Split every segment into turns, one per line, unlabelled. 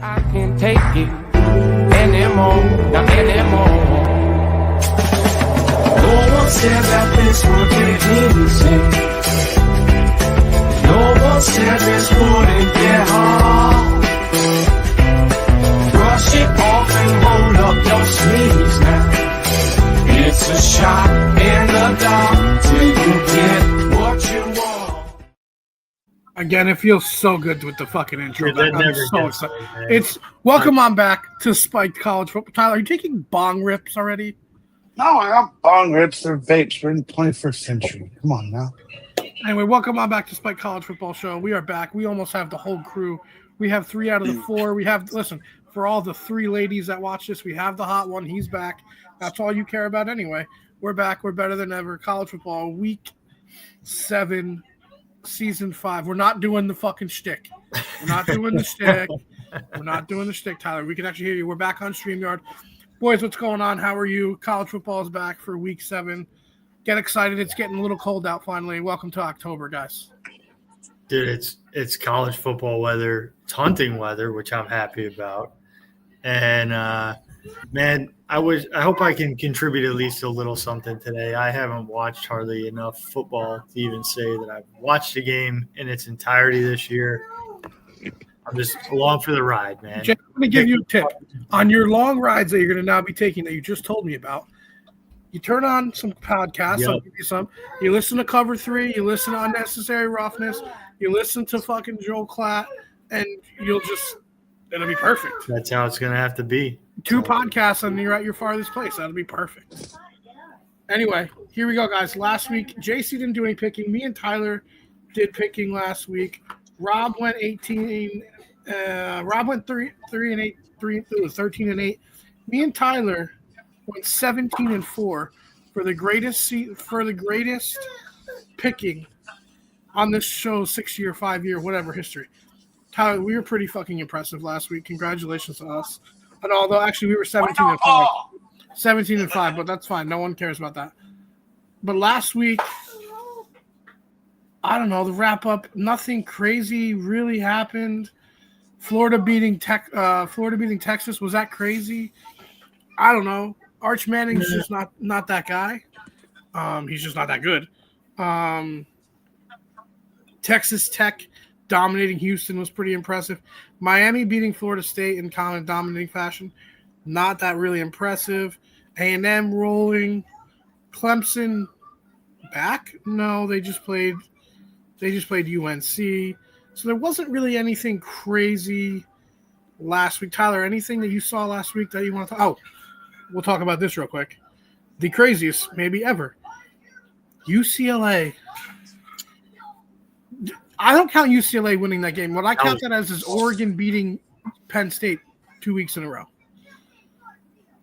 I can't take it anymore, not anymore. No one said that this would get easy. No one said this wouldn't get hard. Brush it off and roll up your sleeves now. It's a shot in the dark till you get what you want.
Again, it feels so good with the fucking intro.
Yeah, that
I'm
never
so
gets
excited.
old, man.
It's welcome on back to Spiked College Football. Tyler, are you taking bong rips already?
No, I got bong rips or vapes. We're in the 21st century. Come on now.
Anyway, welcome on back to Spiked College Football Show. We are back. We almost have the whole crew. We have 3 out of the 4. We have, listen, for all the 3 ladies that watch this, we have the hot one. He's back. That's all you care about anyway. We're back. We're better than ever. College football, week 7, season 5. We're not doing the fucking shtick. We're not doing the shtick. We're not doing the shtick, Tyler. We can actually hear you. We're back on StreamYard. Boys, what's going on? How are you? College football is back for week 7. Get excited. It's getting a little cold out finally. Welcome to October, guys.
Dude, it's college football weather. It's hunting weather, which I'm happy about. And man, I hope I can contribute at least a little something today. I haven't watched hardly enough football to even say that I've watched a game in its entirety this year. I'm just along for the ride, man.
Jay, I'm going to give you a tip. On your long rides that you're going to now be taking that you just told me about, you turn on some podcasts.
Yep.
I'll give you some. You listen to Cover 3. You listen to Unnecessary Roughness. You listen to fucking Joel Klatt, and it'll be perfect.
That's how it's going to have to be.
2 podcasts, and you're at your farthest place. That'll be perfect. Anyway, here we go, guys. Last week, JC didn't do any picking. Me and Tyler did picking last week. Rob went 18. Rob went 13 and 8. Me and Tyler went 17 and 4 for the greatest picking on this show's 6-year, 5-year, whatever history. Tyler, we were pretty fucking impressive last week. Congratulations to us. And although actually we were 17 and 5. 17 and 5, but that's fine. No one cares about that. But last week, I don't know, the wrap up, nothing crazy really happened. Florida beating Texas, was that crazy? I don't know. Arch Manning's just not that guy. He's just not that good. Texas Tech dominating Houston was pretty impressive. Miami beating Florida State in kind of dominating fashion, not that really impressive. A&M rolling. Clemson back? No, they just played UNC. So there wasn't really anything crazy last week. Tyler, anything that you saw last week that you want to talk? Oh, we'll talk about this real quick. The craziest maybe ever. UCLA. I don't count UCLA winning that game. What I count that as is Oregon beating Penn State 2 weeks in a row.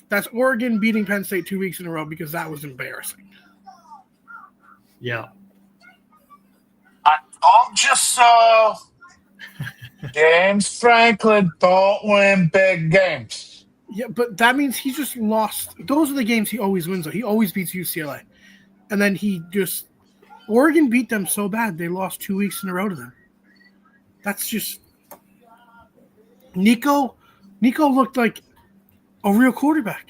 That's Oregon beating Penn State 2 weeks in a row because that was embarrassing.
Yeah.
I told you so. James Franklin don't win big games.
Yeah, but that means he just lost. Those are the games he always wins. He always beats UCLA. And then Oregon beat them so bad they lost 2 weeks in a row to them. That's just Nico looked like a real quarterback.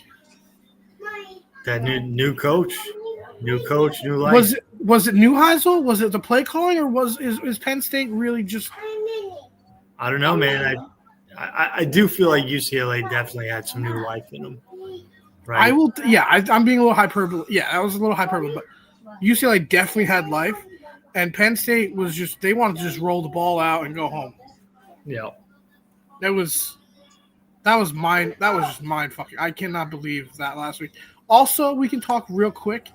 That new coach, new life.
Was it Neuheisel? Was it the play calling, or is Penn State really just?
I don't know, man. I do feel like UCLA definitely had some new life in them. Right?
I'm being a little hyperbole. Yeah, that was a little hyperbole, but UCLA definitely had life, and Penn State was they wanted to just roll the ball out and go home.
Yeah.
That was just mind fucking. I cannot believe that last week. Also, we can talk real quick.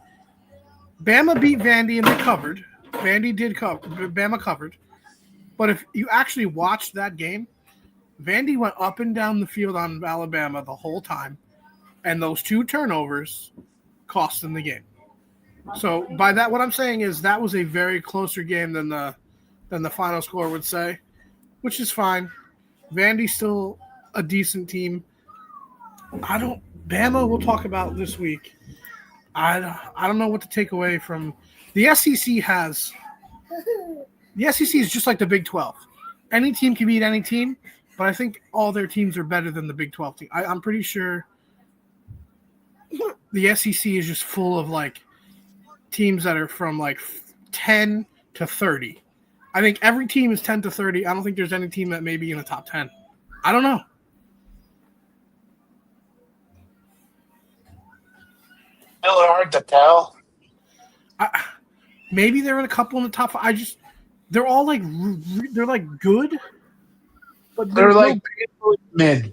Bama beat Vandy and they covered. Vandy did cover. Bama covered. But if you actually watched that game, Vandy went up and down the field on Alabama the whole time, and those 2 turnovers cost them the game. So by that, what I'm saying is that was a very closer game than the final score would say, which is fine. Vandy's still a decent team. Bama we'll talk about this week. I don't know what to take away from the SEC has. The SEC is just like the Big 12. Any team can beat any team, but I think all their teams are better than the Big 12 team. I'm pretty sure the SEC is just full of like teams that are from like 10 to 30. I think every team is 10 to 30. I don't think there's any team that may be in the top 10. I don't know.
Still hard to tell.
Maybe there are a couple in the top 5. They're all like they're like good, but
They're like mid.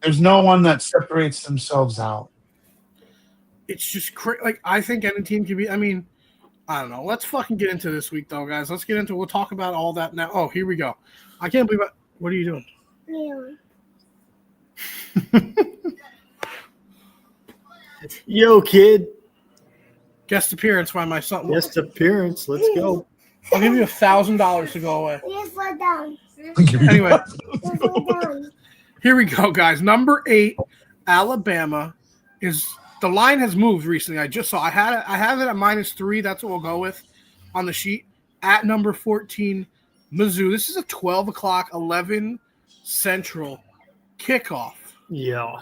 There's no one that separates themselves out.
It's just like I think any team can be. I mean, I don't know. Let's fucking get into this week, though, guys. Let's get into. We'll talk about all that now. Oh, here we go. I can't believe it. What are you doing?
Yo, kid.
Guest appearance by my son.
Guest appearance. Let's go.
I'll give you $1,000 to go away.
Yes, we're done.
Anyway,
Yes, we're done.
here we go, guys. Number 8, Alabama is. The line has moved recently. I just saw. I have it at -3. That's what we'll go with on the sheet. At number 14, Mizzou. This is a 12 o'clock, 11 Central kickoff.
Yeah.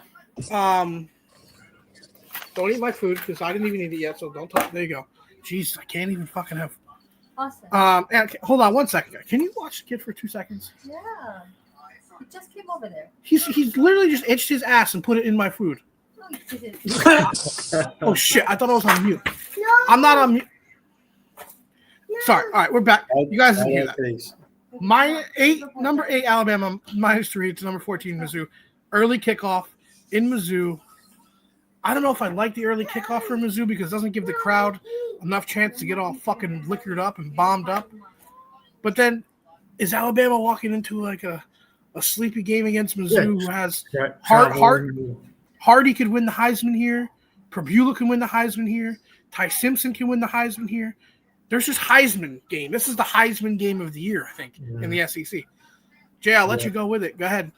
Don't eat my food because I didn't even eat it yet. So don't talk. There you go. Jeez, I can't even fucking have.
Awesome.
And hold on one second. Can you watch the kid for 2 seconds?
Yeah. He just came over there.
He's literally just itched his ass and put it in my food.
No, he didn't.
Oh shit! I thought I was on mute.
No.
I'm not on mute. Sorry. All right, we're back. You guys didn't hear that. Number 8, Alabama, -3 to number 14, Mizzou. Early kickoff in Mizzou. I don't know if I like the early kickoff for Mizzou because it doesn't give the crowd enough chance to get all fucking liquored up and bombed up. But then, is Alabama walking into like a sleepy game against Mizzou who has Hardy could win the Heisman here. Prbula can win the Heisman here. Ty Simpson can win the Heisman here. There's just Heisman game. This is the Heisman game of the year, I think, in the SEC. Jay, I'll let you go with it. Go ahead.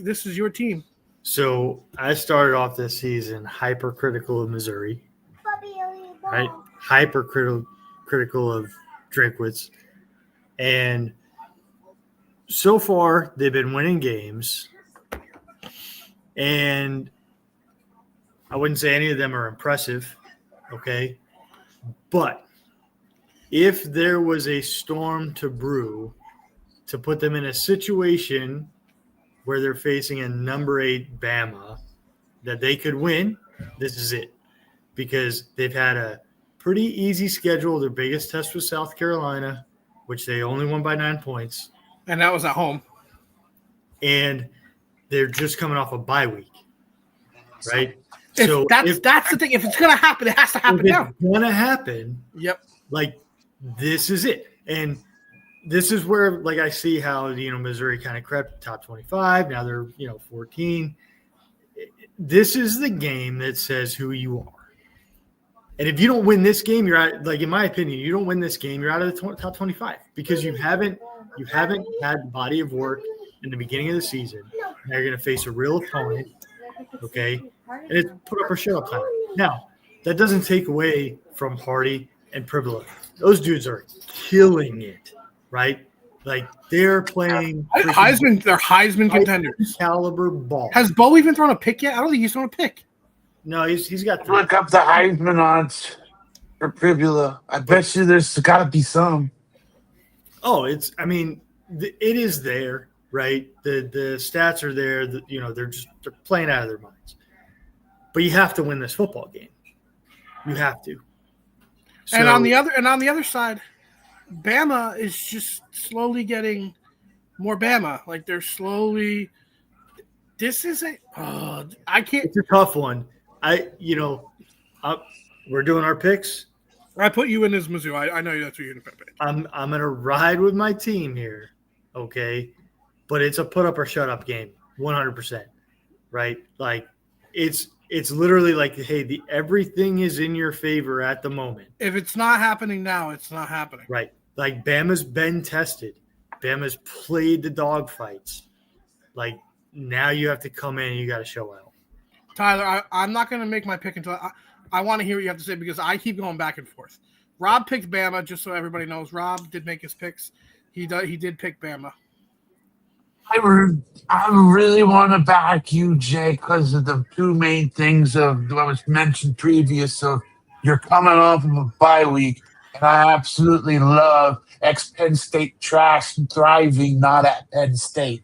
This is your team.
So I started off this season hypercritical of Missouri, right? Hypercritical of Drinkwitz. And so far, they've been winning games. And I wouldn't say any of them are impressive, okay? But if there was a storm to brew to put them in a situation where they're facing a number 8 Bama that they could win, this is it. Because they've had a pretty easy schedule. Their biggest test was South Carolina, which they only won by 9 points.
And that was at home.
And they're just coming off a bye week, right?
That's the thing. If it's going to happen, it has to happen now.
If it's going to happen,
yep.
Like, this is it. And this is where, like, I see how, Missouri kind of crept top 25. Now they're, 14. This is the game that says who you are. And if you don't win this game, you're out. Like, in my opinion, you don't win this game, you're out of the top 25 because you haven't had the body of work in the beginning of the season. Now you're going to face a real opponent, okay? And it's put up or shut up time. Now, that doesn't take away from Hardy and Prbula. Those dudes are killing it, right? Like, they're playing
they're Heisman contenders.
Caliber ball.
Has Bo even thrown a pick yet? I don't think he's thrown a pick.
No, he's got 3.
Look up the Heisman odds for Prbula. I bet you there's got to be some.
Oh, it is there, right? The stats are there. They're playing out of their minds. But you have to win this football game. You have to.
And on the other side, Bama is just slowly getting more Bama. Like they're slowly. This isn't. I can't.
It's a tough one. We're doing our picks.
I put you in as Mizzou. I know that's what you're going to pick.
I'm gonna ride with my team here, okay? But it's a put up or shut up game, 100%, right? Like it's literally like, hey, everything is in your favor at the moment.
If it's not happening now, it's not happening.
Right. Like Bama's been tested. Bama's played the dog fights. Like now you have to come in and you got to show out.
Tyler, I'm not going to make my pick until I want to hear what you have to say because I keep going back and forth. Rob picked Bama, just so everybody knows. Rob did make his picks. He did pick Bama.
I really want to back you, Jay, because of the two main things of what was mentioned previous. Of you're coming off of a bye week, and I absolutely love ex-Penn State trash and thriving, not at Penn State.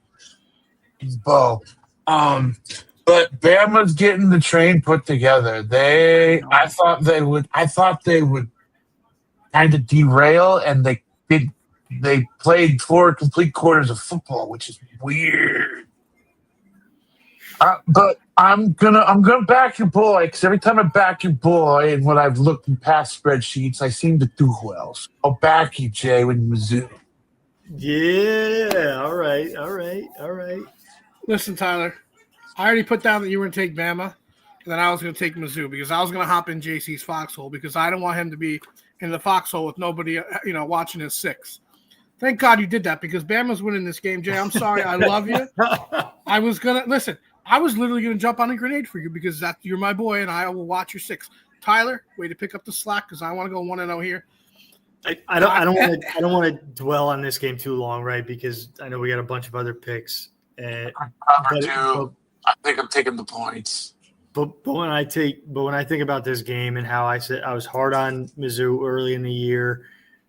Bo. But Bama's getting the train put together. I thought they would kind of derail, and they did. They played 4 complete quarters of football, which is weird. But I'm gonna back your boy, because every time I back your boy, and when I've looked in past spreadsheets, I seem to do well. So I'll back you, Jay, with Mizzou.
Yeah. All right.
Listen, Tyler, I already put down that you were going to take Bama, and then I was going to take Mizzou because I was going to hop in JC's foxhole because I don't want him to be in the foxhole with nobody, watching his 6. Thank God you did that because Bama's winning this game, Jay. I'm sorry. I love you. I was literally going to jump on a grenade for you because you're my boy, and I will watch your 6. Tyler, way to pick up the slack because I want to go 1-0 here.
I don't want to dwell on this game too long, right? Because I know we got a bunch of other picks.
I think I'm taking the points.
But when I think about this game and how I said I was hard on Mizzou early in the year,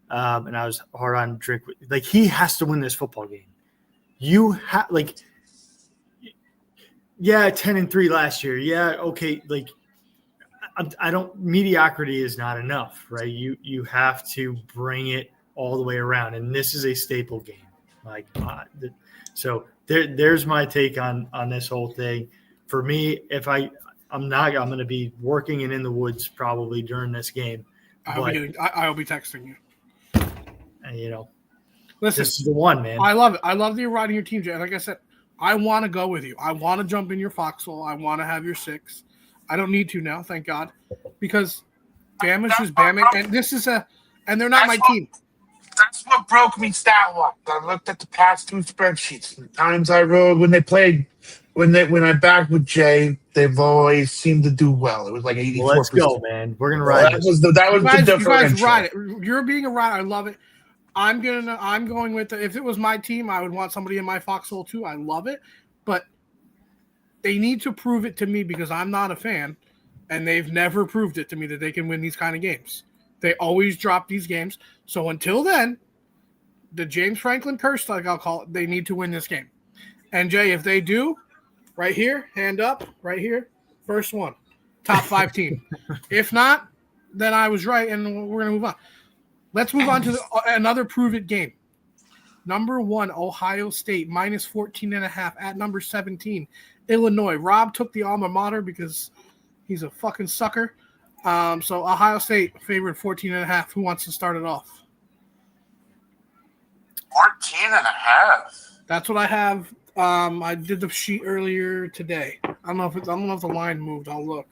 and I was hard on Drink. Like he has to win this football game. You have 10-3 last year. Yeah, okay. Like I don't. Mediocrity is not enough, right? You have to bring it all the way around, and this is a staple game. So there's my take on this whole thing. For me, if I'm going to be working and in the woods probably during this game.
I'll be texting you.
And
listen,
this is the one, man.
I love it. I love that you're riding your team, Jay. Like I said, I want to go with you. I want to jump in your foxhole. I want to have your 6. I don't need to now, thank God, because Bama's just Bama, and they're not my team.
That's what broke me stat-wise. I looked at the past 2 spreadsheets. The times I rode when I backed with Jay, they've always seemed to do well. It was like 84%.
Let's go, man. We're gonna ride.
That was the differential.
You guys ride it. You're being a rider. I love it. I'm going with it. If it was my team, I would want somebody in my foxhole too. I love it, but they need to prove it to me because I'm not a fan, and they've never proved it to me that they can win these kind of games. They always drop these games. So until then, the James Franklin curse, like I'll call it, they need to win this game. And Jay, if they do, right here, hand up, right here, first one, top 5 team. If not, then I was right, and we're going to move on. Let's move on to another prove-it game. Number 1, Ohio State, minus 14.5 at number 17, Illinois. Rob took the alma mater because he's a fucking sucker. So Ohio State favored 14.5. Who wants to start it off?
14.5.
That's what I have. I did the sheet earlier today. I don't know if the line moved. I'll look.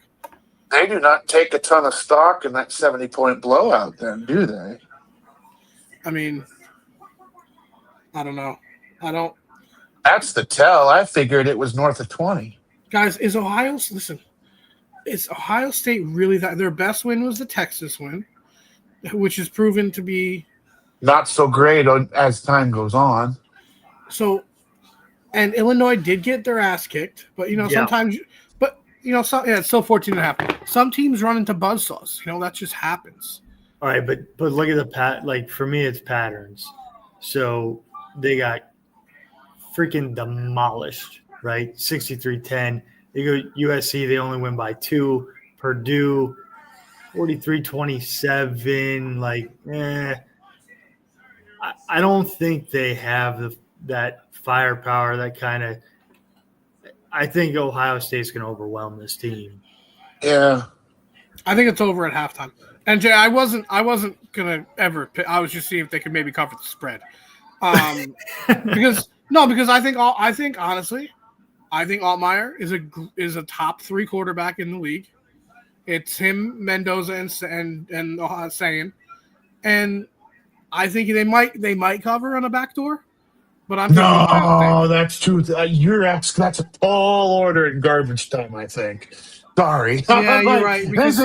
They do not take a ton of stock in that 70-point blowout, then, do they?
I mean, I don't know.
That's the tell. I figured it was north of 20.
Guys, is Ohio State really that? Their best win was the Texas win, which is proven to be
not so great as time goes on.
So, and Illinois did get their ass kicked, but sometimes, it's still 14.5. Some teams run into buzzsaws. That just happens.
All right, but look at the for me, it's patterns. So they got freaking demolished, right? 63-10. They go USC, they only win by 2. Purdue, 43-27. I don't think they have that firepower, that kind of – I think Ohio State's going to overwhelm this team.
Yeah.
I think it's over at halftime. And Jay, I wasn't gonna ever pick. I was just seeing if they could maybe cover the spread. Because I think honestly, Altmaier is a top 3 quarterback in the league. It's him, Mendoza, and Sayin, and I think they might cover on a backdoor. But I'm
that's too. That's a tall order in garbage time. I think. Sorry.
Yeah, you're right.
This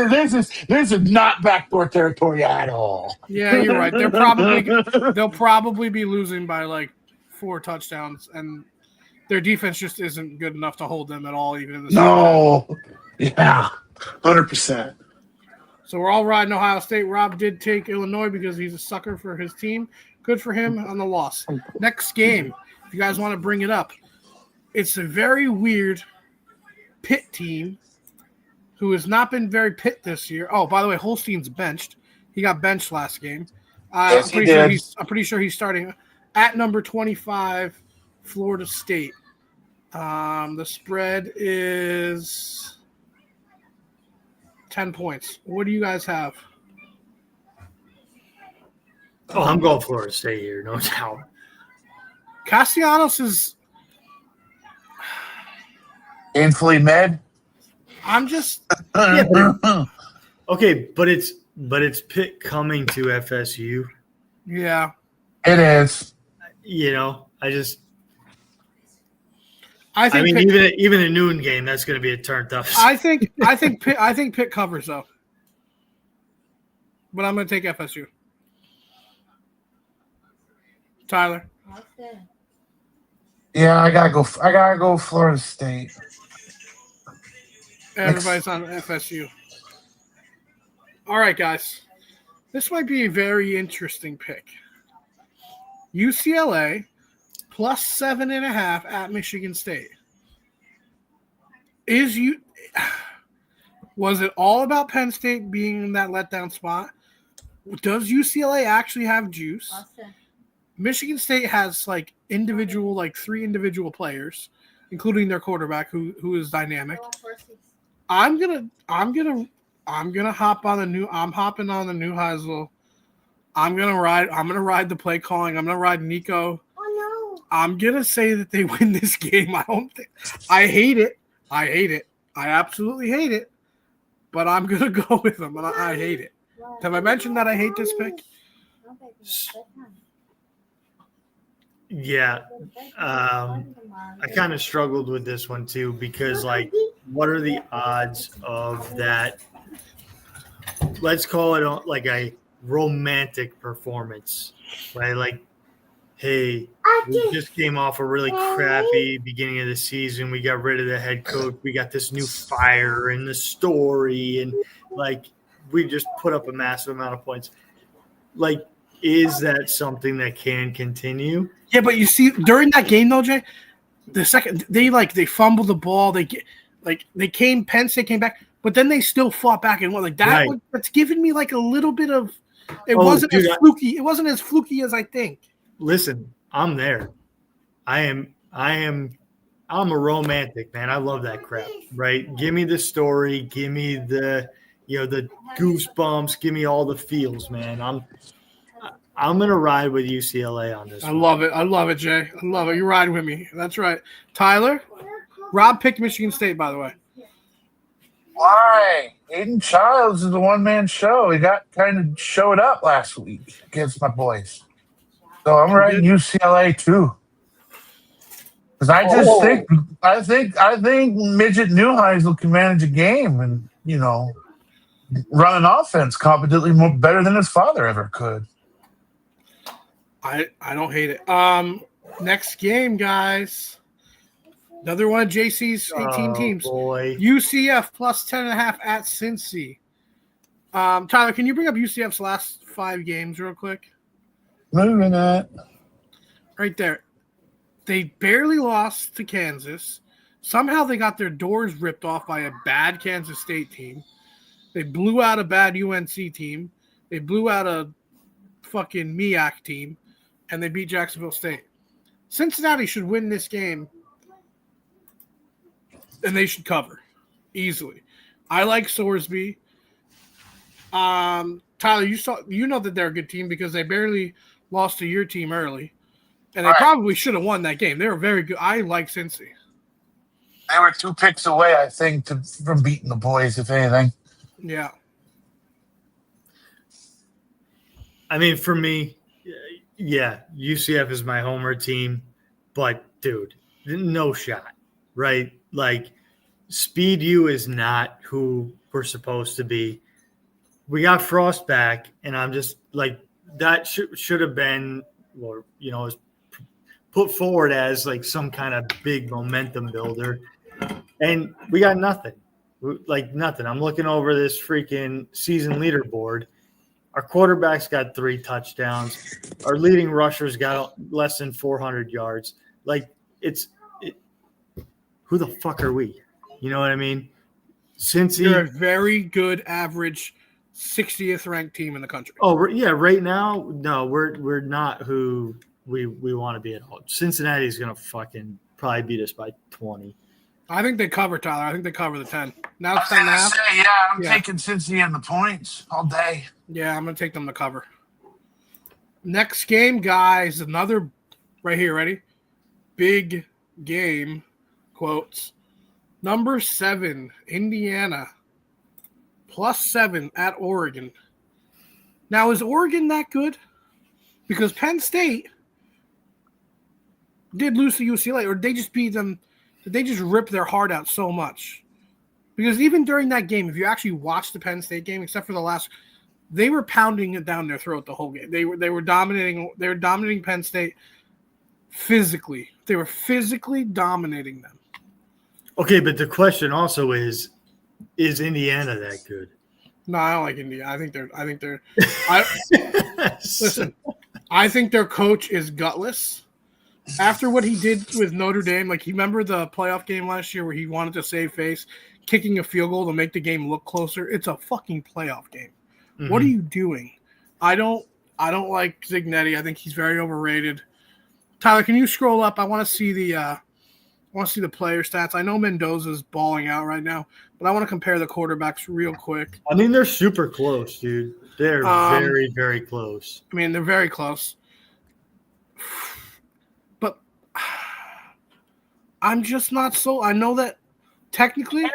is not backdoor territory at all.
Yeah, you're right. They'll probably be losing by 4 touchdowns, and Their defense just isn't good enough to hold them at all, even in the
No. Yeah. 100%.
So we're all riding Ohio State. Rob did take Illinois because he's a sucker for his team. Good for him on the loss. Next game, if you guys want to bring it up, it's a very weird Pitt team who has not been very Pitt this year. Oh, by the way, Holstein's benched. He got benched last game.
Yes,
I'm pretty sure he's starting at number 25, Florida State. The spread is 10 points. What do you guys have?
Oh, I'm going Florida State here, no doubt.
Castellanos is.
Gainfully med.
I'm just.
Okay, but it's Pitt coming to FSU.
Yeah.
It is.
You know, I
think
mean,
Pitt,
even a noon game, that's going to be a turned up.
I think Pitt covers though. But I'm going to take FSU. Tyler.
Austin.
Yeah, I gotta go Florida State.
Everybody's on FSU. All right, guys. This might be a very interesting pick. UCLA plus 7.5 at Michigan State. Was it all about Penn State being in that letdown spot? Does UCLA actually have juice?
Austin.
Michigan State has three individual players, including their quarterback who is dynamic.
Go first.
I'm gonna hop on the new. I'm hopping on the new Heisel. I'm gonna ride the play calling. I'm gonna ride Nico.
Oh no.
I'm gonna say that they win this game. I hate it. I absolutely hate it. But I'm gonna go with them. And I hate it. Have I mentioned that I hate this pick?
No, baby. Bedtime.
Yeah, I kind of struggled with this one too because, like, what are the odds of that? Let's call it like a romantic performance, right? Like, hey, we just came off a really crappy beginning of the season. We got rid of the head coach. We got this new fire in the story, and like we just put up a massive amount of points. Like, is that something that can continue?
Yeah, but you see, during that game though, Jay, the second they fumbled the ball, Penn State came back, but then they still fought back and won. Like that,
Right.
That's given me like a little bit of. It
Oh,
wasn't
dude,
as fluky. It wasn't as fluky as I think.
Listen, I'm there. I'm a romantic, man. I love that crap, right? Give me the story, give me the goosebumps, give me all the feels, man. I'm gonna ride with UCLA on this.
I love it, Jay. I love it. You're riding with me. That's right, Tyler. Rob picked Michigan State, by the way.
Why? Aiden Childs is a one-man show. He got kind of showed up last week against my boys. So I'm riding UCLA too. Because I think midget Neuheisel can manage a game and run an offense competently better than his father ever could.
I don't hate it. Next game, guys. Another one of JC's 18 teams.
Boy.
UCF plus 10.5 at Cincy. Tyler, can you bring up UCF's last 5 games real quick?
Moving that.
Right there. They barely lost to Kansas. Somehow they got their doors ripped off by a bad Kansas State team. They blew out a bad UNC team. They blew out a fucking MEAC team. And they beat Jacksonville State. Cincinnati should win this game. And they should cover easily. I like Sorsby. Tyler, you know that they're a good team because they barely lost to your team early. And they probably should have won that game. They were very good. I like Cincy.
They were 2 picks away, I think, from beating the boys, if anything.
Yeah.
I mean, for me, yeah, UCF is my homer team, but dude, no shot, right? Like, Speed U is not who we're supposed to be. We got Frost back, and I'm just like, that should have been, or as put forward as like some kind of big momentum builder, and we got nothing. Like nothing. I'm looking over this freaking season leaderboard. Our quarterback's got 3 touchdowns. Our leading rusher's got less than 400 yards. Like who the fuck are we? You know what I mean?
You're a very good average 60th ranked team in the country.
Oh yeah, right now, no, we're not who we want to be at all. Cincinnati's gonna fucking probably beat us by 20.
I think they cover, Tyler. I think they cover the 10. Now
I
it's
was
10 and a
gonna
half.
say, yeah, I'm
Yeah.
taking Cincy and the points all day.
Yeah, I'm going to take them to cover. Next game, guys, another right here. Ready? Big game, quotes. Number 7, Indiana, +7 at Oregon. Now, is Oregon that good? Because Penn State did lose to UCLA, or they just beat them. They just ripped their heart out so much. Because even during that game, if you actually watch the Penn State game, except for the last, they were pounding it down their throat the whole game. They were dominating. They were dominating Penn State physically. They were physically dominating them.
Okay, but the question also is Indiana that good?
No, I don't like Indiana. I think they're. Listen, I think their coach is gutless. After what he did with Notre Dame, like you remember the playoff game last year where he wanted to save face, kicking a field goal to make the game look closer. It's a fucking playoff game. Mm-hmm. What are you doing? I don't like Zignetti. I think he's very overrated. Tyler, can you scroll up? I want to see the player stats. I know Mendoza's balling out right now, but I want to compare the quarterbacks real quick.
I mean, they're super close, dude. They're very, very close.
I mean, they're very close. But I'm just not so – I know that technically,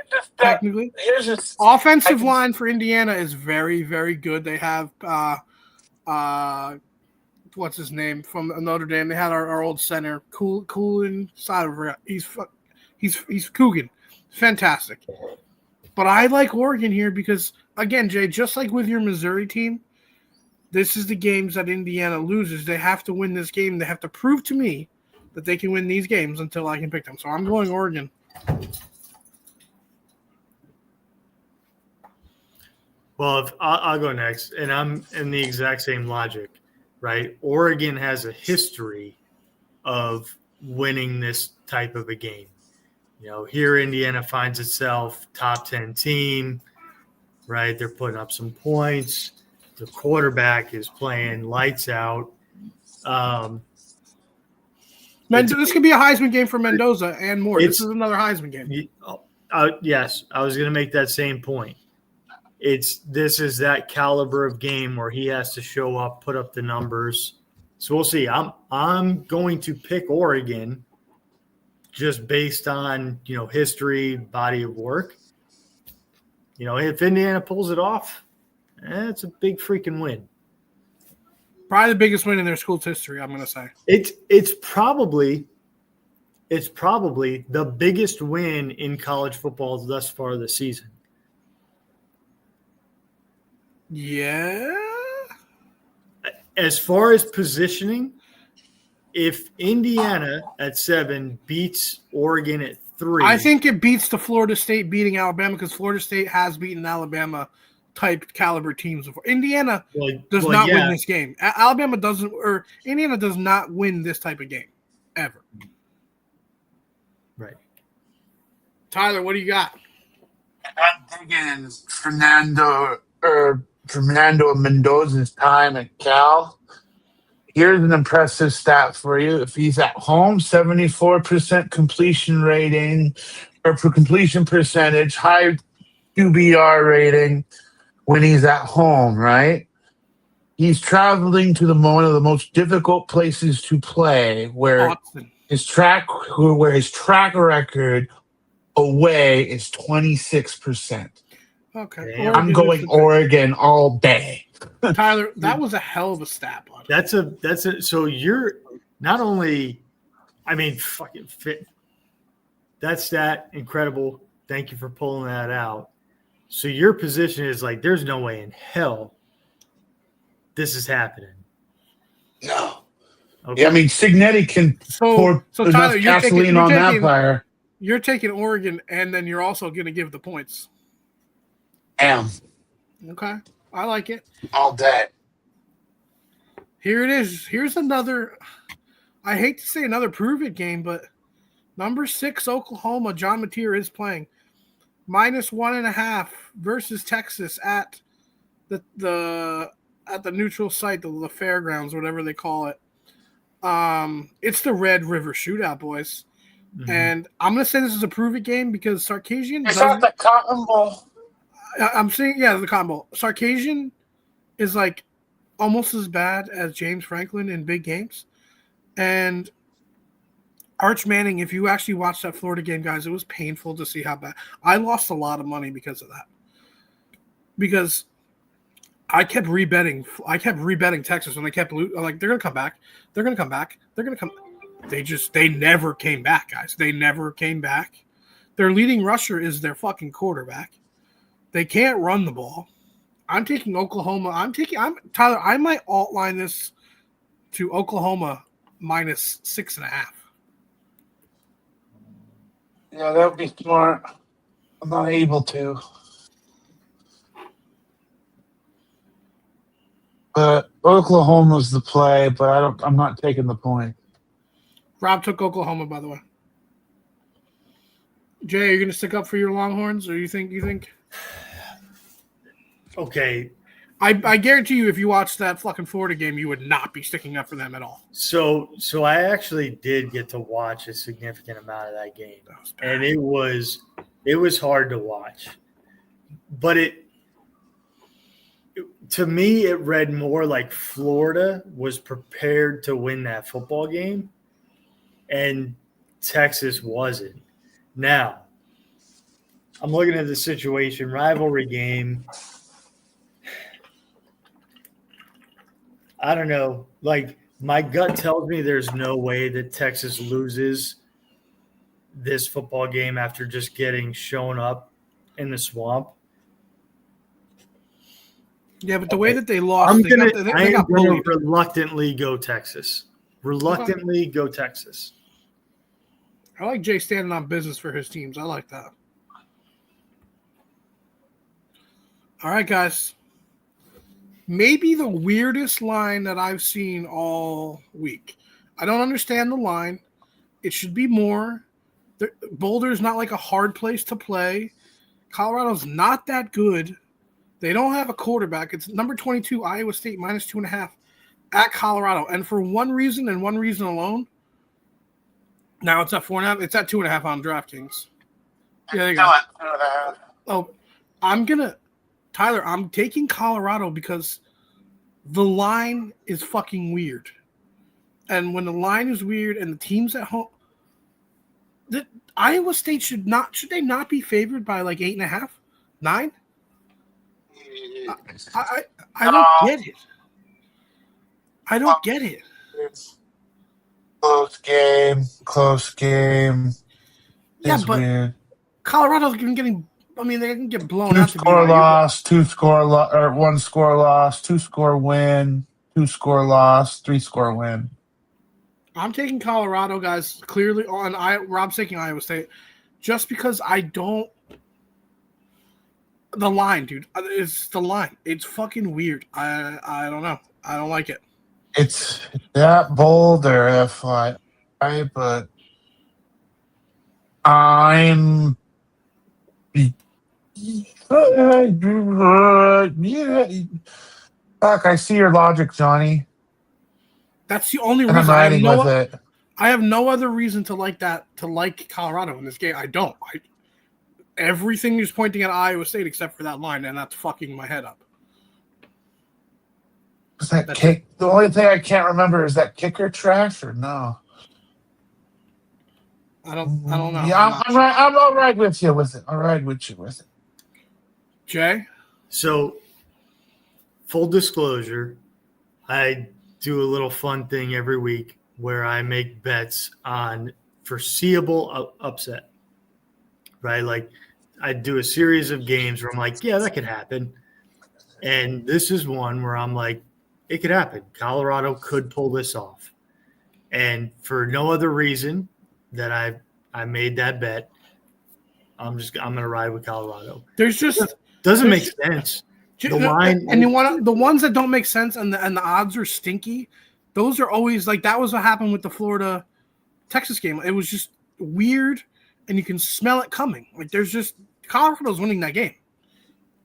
offensive line for Indiana is very, very good. They have what's his name from Notre Dame? They had our old center, Coogan. He's Coogan, fantastic. But I like Oregon here because, again, Jay, just like with your Missouri team, this is the games that Indiana loses. They have to win this game. They have to prove to me that they can win these games until I can pick them. So I'm going Oregon.
Well, I'll go next, and I'm in the exact same logic, right? Oregon has a history of winning this type of a game. You know, here Indiana finds itself top 10 team, right? They're putting up some points. The quarterback is playing lights out.
This could be a Heisman game for Mendoza and more. This is another Heisman game.
Yes, I was going to make that same point. This is that caliber of game where he has to show up, put up the numbers. So we'll see. I'm going to pick Oregon just based on, history, body of work. If Indiana pulls it off, it's a big freaking win.
Probably the biggest win in their school's history, I'm going to say.
It's probably the biggest win in college football thus far this season.
Yeah.
As far as positioning, if Indiana at 7 beats Oregon at 3,
I think it beats the Florida State beating Alabama because Florida State has beaten Alabama type caliber teams before. Indiana does not win this game. Alabama doesn't, or Indiana does not win this type of game ever.
Right.
Tyler, what do you got?
I'm digging Fernando Mendoza's time at Cal. Here's an impressive stat for you. If he's at home, 74% completion rating or completion percentage, high QBR rating when he's at home, right? He's traveling to one of the most difficult places to play where his track record away is 26%.
Okay.
I'm going Oregon all day.
Tyler, that was a hell of a stat, bud.
That's a so you're not only, fucking fit. That stat, incredible. Thank you for pulling that out. So your position is like, there's no way in hell this is happening.
No.
Okay.
Yeah, I mean, Signetti can pour
So
enough
Tyler,
gasoline on that fire.
you're taking Oregon, and then you're also going to give the points.
Damn,
Okay, I like it.
all day.
Here it is. Here's another. I hate to say another prove it game, but number 6 Oklahoma, John Mateer is playing -1.5 versus Texas at the neutral site, the fairgrounds, whatever they call it. It's the Red River Shootout, boys.
Mhm.
And I'm gonna say this is a prove it game because Sarkisian.
Is that the Cotton Bowl?
I'm saying the combo. Sarkisian is like almost as bad as James Franklin in big games, and Arch Manning. If you actually watched that Florida game, guys, it was painful to see how bad. I lost a lot of money because of that. Because I kept rebetting Texas when they kept like they're gonna come back. They're gonna come back. They're gonna come. They never came back, guys. They never came back. Their leading rusher is their fucking quarterback. They can't run the ball. I'm taking Oklahoma. Tyler. I might alt line this to Oklahoma -6.5.
Yeah, that would be smart. I'm not able to. But Oklahoma's the play, but I'm not taking the point.
Rob took Oklahoma, by the way. Jay, are you going to stick up for your Longhorns, or you think?
Okay.
I guarantee you, if you watched that fucking Florida game, you would not be sticking up for them at all.
So I actually did get to watch a significant amount of that game, and it was hard to watch. But to me, it read more like Florida was prepared to win that football game, and Texas wasn't. Now, I'm looking at the situation, rivalry game. I don't know. Like, my gut tells me there's no way that Texas loses this football game after just getting shown up in the swamp.
Yeah, but the way that they lost,
I'm
they
going
got
to
bullied.
reluctantly go Texas. Reluctantly go Texas.
I like Jay standing on business for his teams. I like that. All right, guys. Maybe the weirdest line that I've seen all week. I don't understand the line. It should be more. Boulder's not like a hard place to play. Colorado's not that good. They don't have a quarterback. It's number 22, Iowa State, -2.5 at Colorado. And for one reason and one reason alone, now it's at 4.5. It's at 2.5 on DraftKings. Yeah, there you go. Oh, Tyler, I'm taking Colorado because the line is fucking weird. And when the line is weird and the team's at home, Iowa State should they not be favored by like 8.5, 9? I don't get it. I don't get it.
Close game.
Yeah,
It's
but
weird.
Colorado's been getting. I mean, they can get blown out.
2-score loss, 2-score loss, or 1-score loss, 2-score win, 2-score loss, 3-score win.
I'm taking Colorado, guys. Clearly on Rob's taking Iowa State, just because I don't. The line, dude. It's the line. It's fucking weird. I don't know. I don't like it.
It's that bold or FYI, but I'm. Fuck, I see your logic, Johnny.
That's the only
And I'm
reason.
riding with it.
I have no other reason to like that. To like Colorado in this game, I don't. Everything is pointing at Iowa State except for that line, and that's fucking my head up.
Is that kick? The only thing I can't remember is that kicker trash or no?
I don't know.
Yeah, I'm all right with you with it. All right with you with it.
Jay?
So, full disclosure, I do a little fun thing every week where I make bets on foreseeable upset, right? Like, I do a series of games where I'm like, yeah, that could happen. And this is one where I'm like, it could happen. Colorado could pull this off. And for no other reason that I made that bet, I'm gonna ride with Colorado.
There's just
Doesn't make
there's-
sense. The line
and you want the ones that don't make sense and the odds are stinky. Those are always like that was what happened with the Florida Texas game. It was just weird, and you can smell it coming. Like there's just Colorado's winning that game.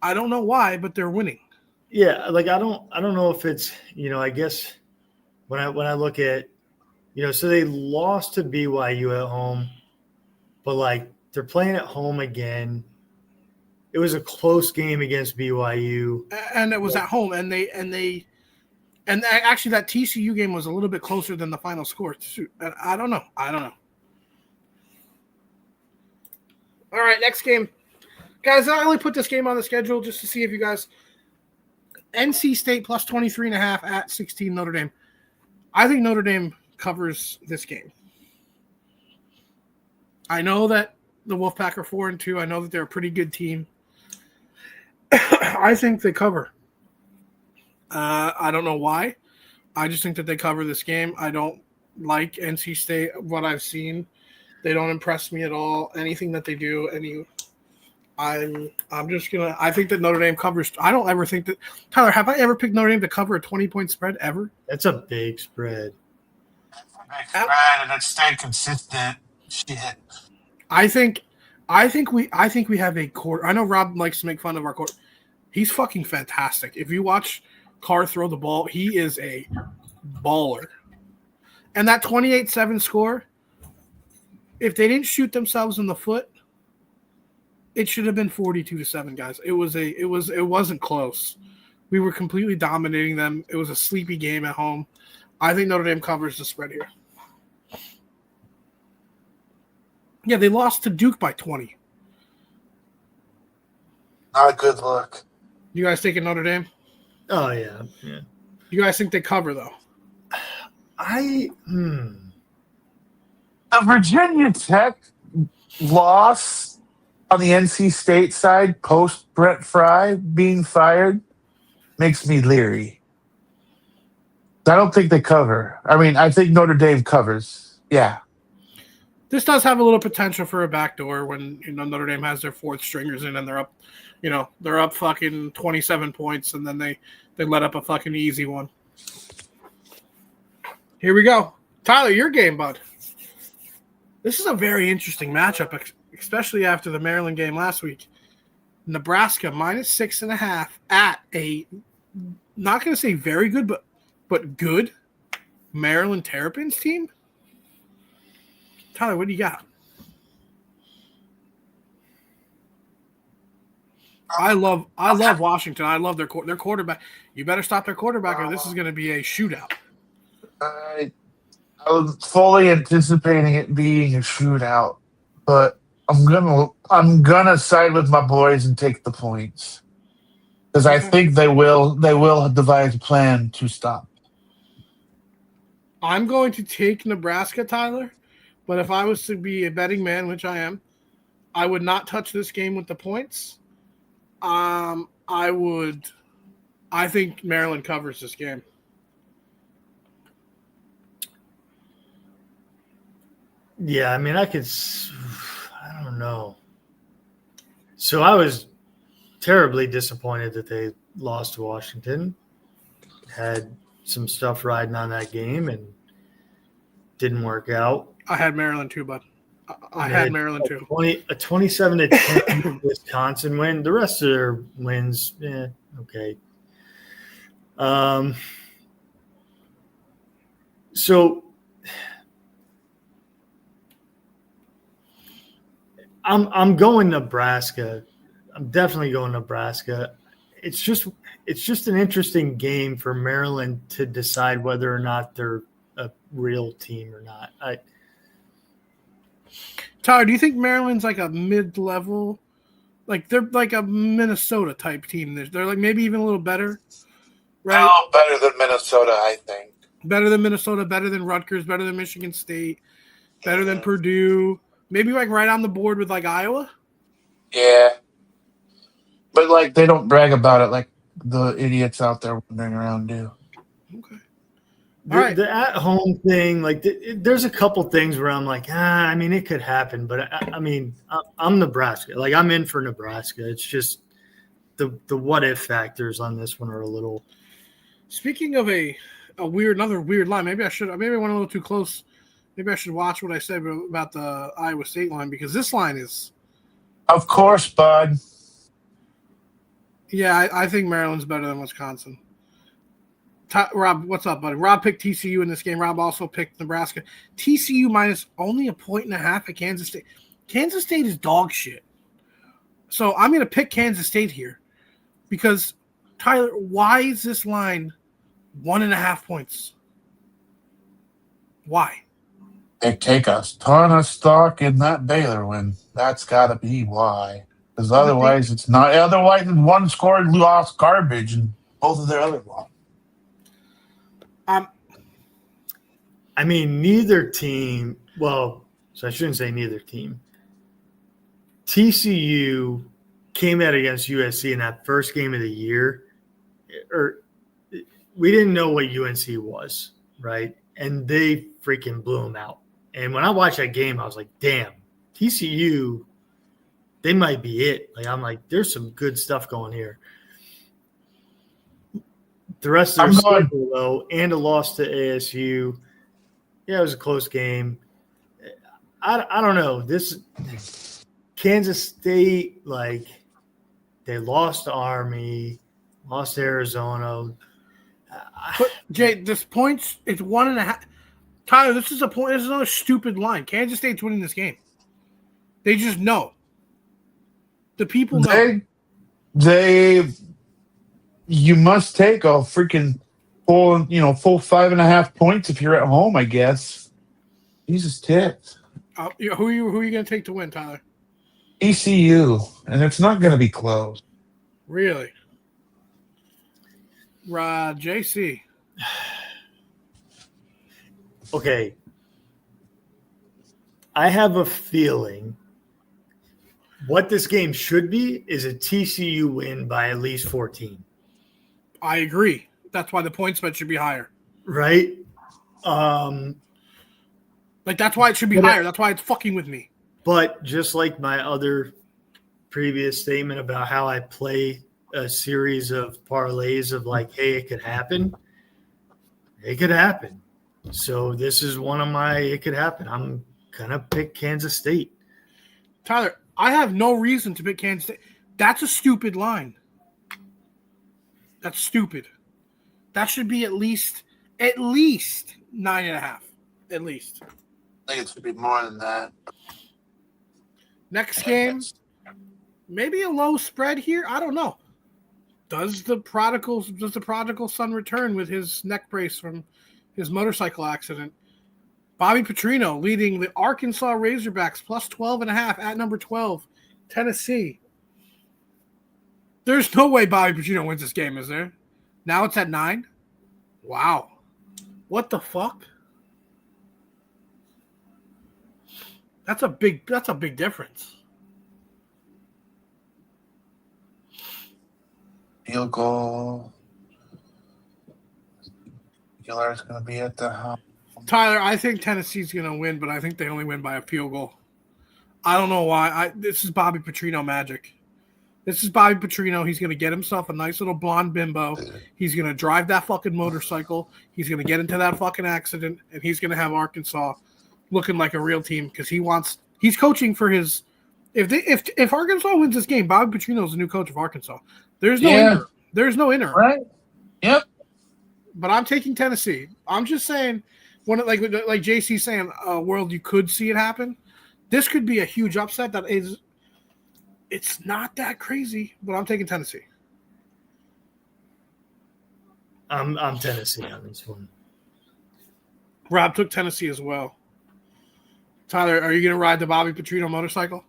I don't know why, but they're winning.
Yeah, like I don't know if it's I guess when I look at so they lost to BYU at home, but like they're playing at home again. It was a close game against BYU,
And it was at home, and actually that TCU game was a little bit closer than the final score. I don't know. All right, next game. Guys, I only put this game on the schedule just to see if you guys NC State plus 23.5 at 16 Notre Dame. I think Notre Dame covers this game. I know that the Wolfpack are 4-2. I know that they're a pretty good team. I think they cover. I don't know why. I just think that they cover this game. I don't like NC State. What I've seen, they don't impress me at all. Anything that they do, I'm just gonna. I think that Notre Dame covers. I don't ever think that. Tyler, have I ever picked Notre Dame to cover a 20-point spread ever?
That's a big spread.
Big spread, and it stayed consistent. Shit.
I think we have a quarter. I know Rob likes to make fun of our quarter. He's fucking fantastic. If you watch Carr throw the ball, he is a baller. And that 28-7 score, if they didn't shoot themselves in the foot, it should have been 42-7, guys. It wasn't close. We were completely dominating them. It was a sleepy game at home. I think Notre Dame covers the spread here. Yeah, they lost to Duke by 20.
Not a good look.
You guys taking Notre Dame?
Oh yeah.
You guys think they cover though?
The Virginia Tech loss on the NC State side post Brett Fry being fired makes me leery. I don't think they cover. I mean, I think Notre Dame covers. Yeah.
This does have a little potential for a backdoor when Notre Dame has their fourth stringers in and they're up, they're up fucking 27 points and then they let up a fucking easy one. Here we go. Tyler, your game, bud. This is a very interesting matchup, especially after the Maryland game last week. Nebraska minus 6.5 at a, not going to say very good, but good Maryland Terrapins team. Tyler, what do you got? I love Washington. I love their quarterback. You better stop their quarterback, or this is going to be a shootout.
I was fully anticipating it being a shootout, but I'm gonna side with my boys and take the points because I think they will devise a plan to stop.
I'm going to take Nebraska, Tyler, but if I was to be a betting man, which I am, I would not touch this game with the points. I think Maryland covers this game.
Yeah, I mean, I don't know. So I was terribly disappointed that they lost to Washington. Had some stuff riding on that game and didn't work out.
I had Maryland too, bud. I had Maryland too.
A 27-10 Wisconsin win. The rest of their wins, okay. So I'm going Nebraska. I'm definitely going Nebraska. It's just an interesting game for Maryland to decide whether or not they're a real team or not.
Tyler, do you think Maryland's like a mid-level, like they're like a Minnesota type team? They're like maybe even a little better, right?
Oh, better than Minnesota, I think.
Better than Minnesota, better than Rutgers, better than Michigan State, better than Purdue. Maybe like right on the board with like Iowa.
Yeah, but like they don't brag about it like the idiots out there wandering around do.
Okay. right.
The at-home thing, like there's a couple things where I'm like, I mean, it could happen, but I mean, I'm Nebraska. Like I'm in for Nebraska. It's just the what-if factors on this one are a little.
Speaking of another weird line, maybe I went a little too close. Maybe I should watch what I said about the Iowa State line because this line is.
Of course, bud.
Yeah, I think Maryland's better than Wisconsin. Rob, what's up, buddy? Rob picked TCU in this game. Rob also picked Nebraska. TCU minus only 1.5 at Kansas State. Kansas State is dog shit. So I'm going to pick Kansas State here because, Tyler, why is this line 1.5 points? Why?
They take a ton of stock in that Baylor win. That's got to be why. Because otherwise, it's not. Otherwise, it's one score lost garbage in both of their other ones.
I mean, neither team. Well, so I shouldn't say neither team. TCU came out against USC in that first game of the year, or we didn't know what UNC was, right? And they freaking blew them out. And when I watched that game, I was like, damn, TCU, they might be it. Like I'm like, there's some good stuff going here. The rest of their schedule, though, and a loss to ASU. Yeah, it was a close game. I don't know. This Kansas State, like, they lost to Army, lost to Arizona.
But Jay, this points, it's 1.5. Tyler, this is a point. This is another stupid line. Kansas State's winning this game. They just know. The people know.
You must take a freaking full 5.5 points if you're at home, I guess. Jesus tipped.
Who are you going to take to win, Tyler?
ECU, and it's not going to be close.
Really? JC.
Okay. I have a feeling what this game should be is a TCU win by at least 14.
I agree. That's why the point spread should be higher.
Right?
That's why it should be higher. That's why it's fucking with me.
But just like my other previous statement about how I play a series of parlays of like, hey, it could happen. It could happen. So this is one of my it could happen. I'm going to pick Kansas State.
Tyler, I have no reason to pick Kansas State. That's a stupid line. That's stupid. That should be at least 9.5. At least.
I think it should be more than that.
Next game, maybe a low spread here. I don't know. Does the prodigal son return with his neck brace from his motorcycle accident? Bobby Petrino leading the Arkansas Razorbacks plus 12.5 at number 12, Tennessee. There's no way Bobby Petrino wins this game, is there? Now it's at 9? Wow. What the fuck? That's a big difference.
Field goal. Gillard's going to be at the house.
Tyler, I think Tennessee's going to win, but I think they only win by a field goal. I don't know why. This is Bobby Petrino magic. This is Bobby Petrino. He's going to get himself a nice little blonde bimbo. He's going to drive that fucking motorcycle. He's going to get into that fucking accident, and he's going to have Arkansas looking like a real team because he's coaching for his. If Arkansas wins this game, Bobby Petrino is the new coach of Arkansas. There's no interim. There's no interim.
Right? Yep.
But I'm taking Tennessee. I'm just saying, like JC's saying, world you could see it happen. This could be a huge upset. It's not that crazy, but I'm taking Tennessee.
I'm Tennessee on this one.
Rob took Tennessee as well. Tyler, are you going to ride the Bobby Petrino motorcycle?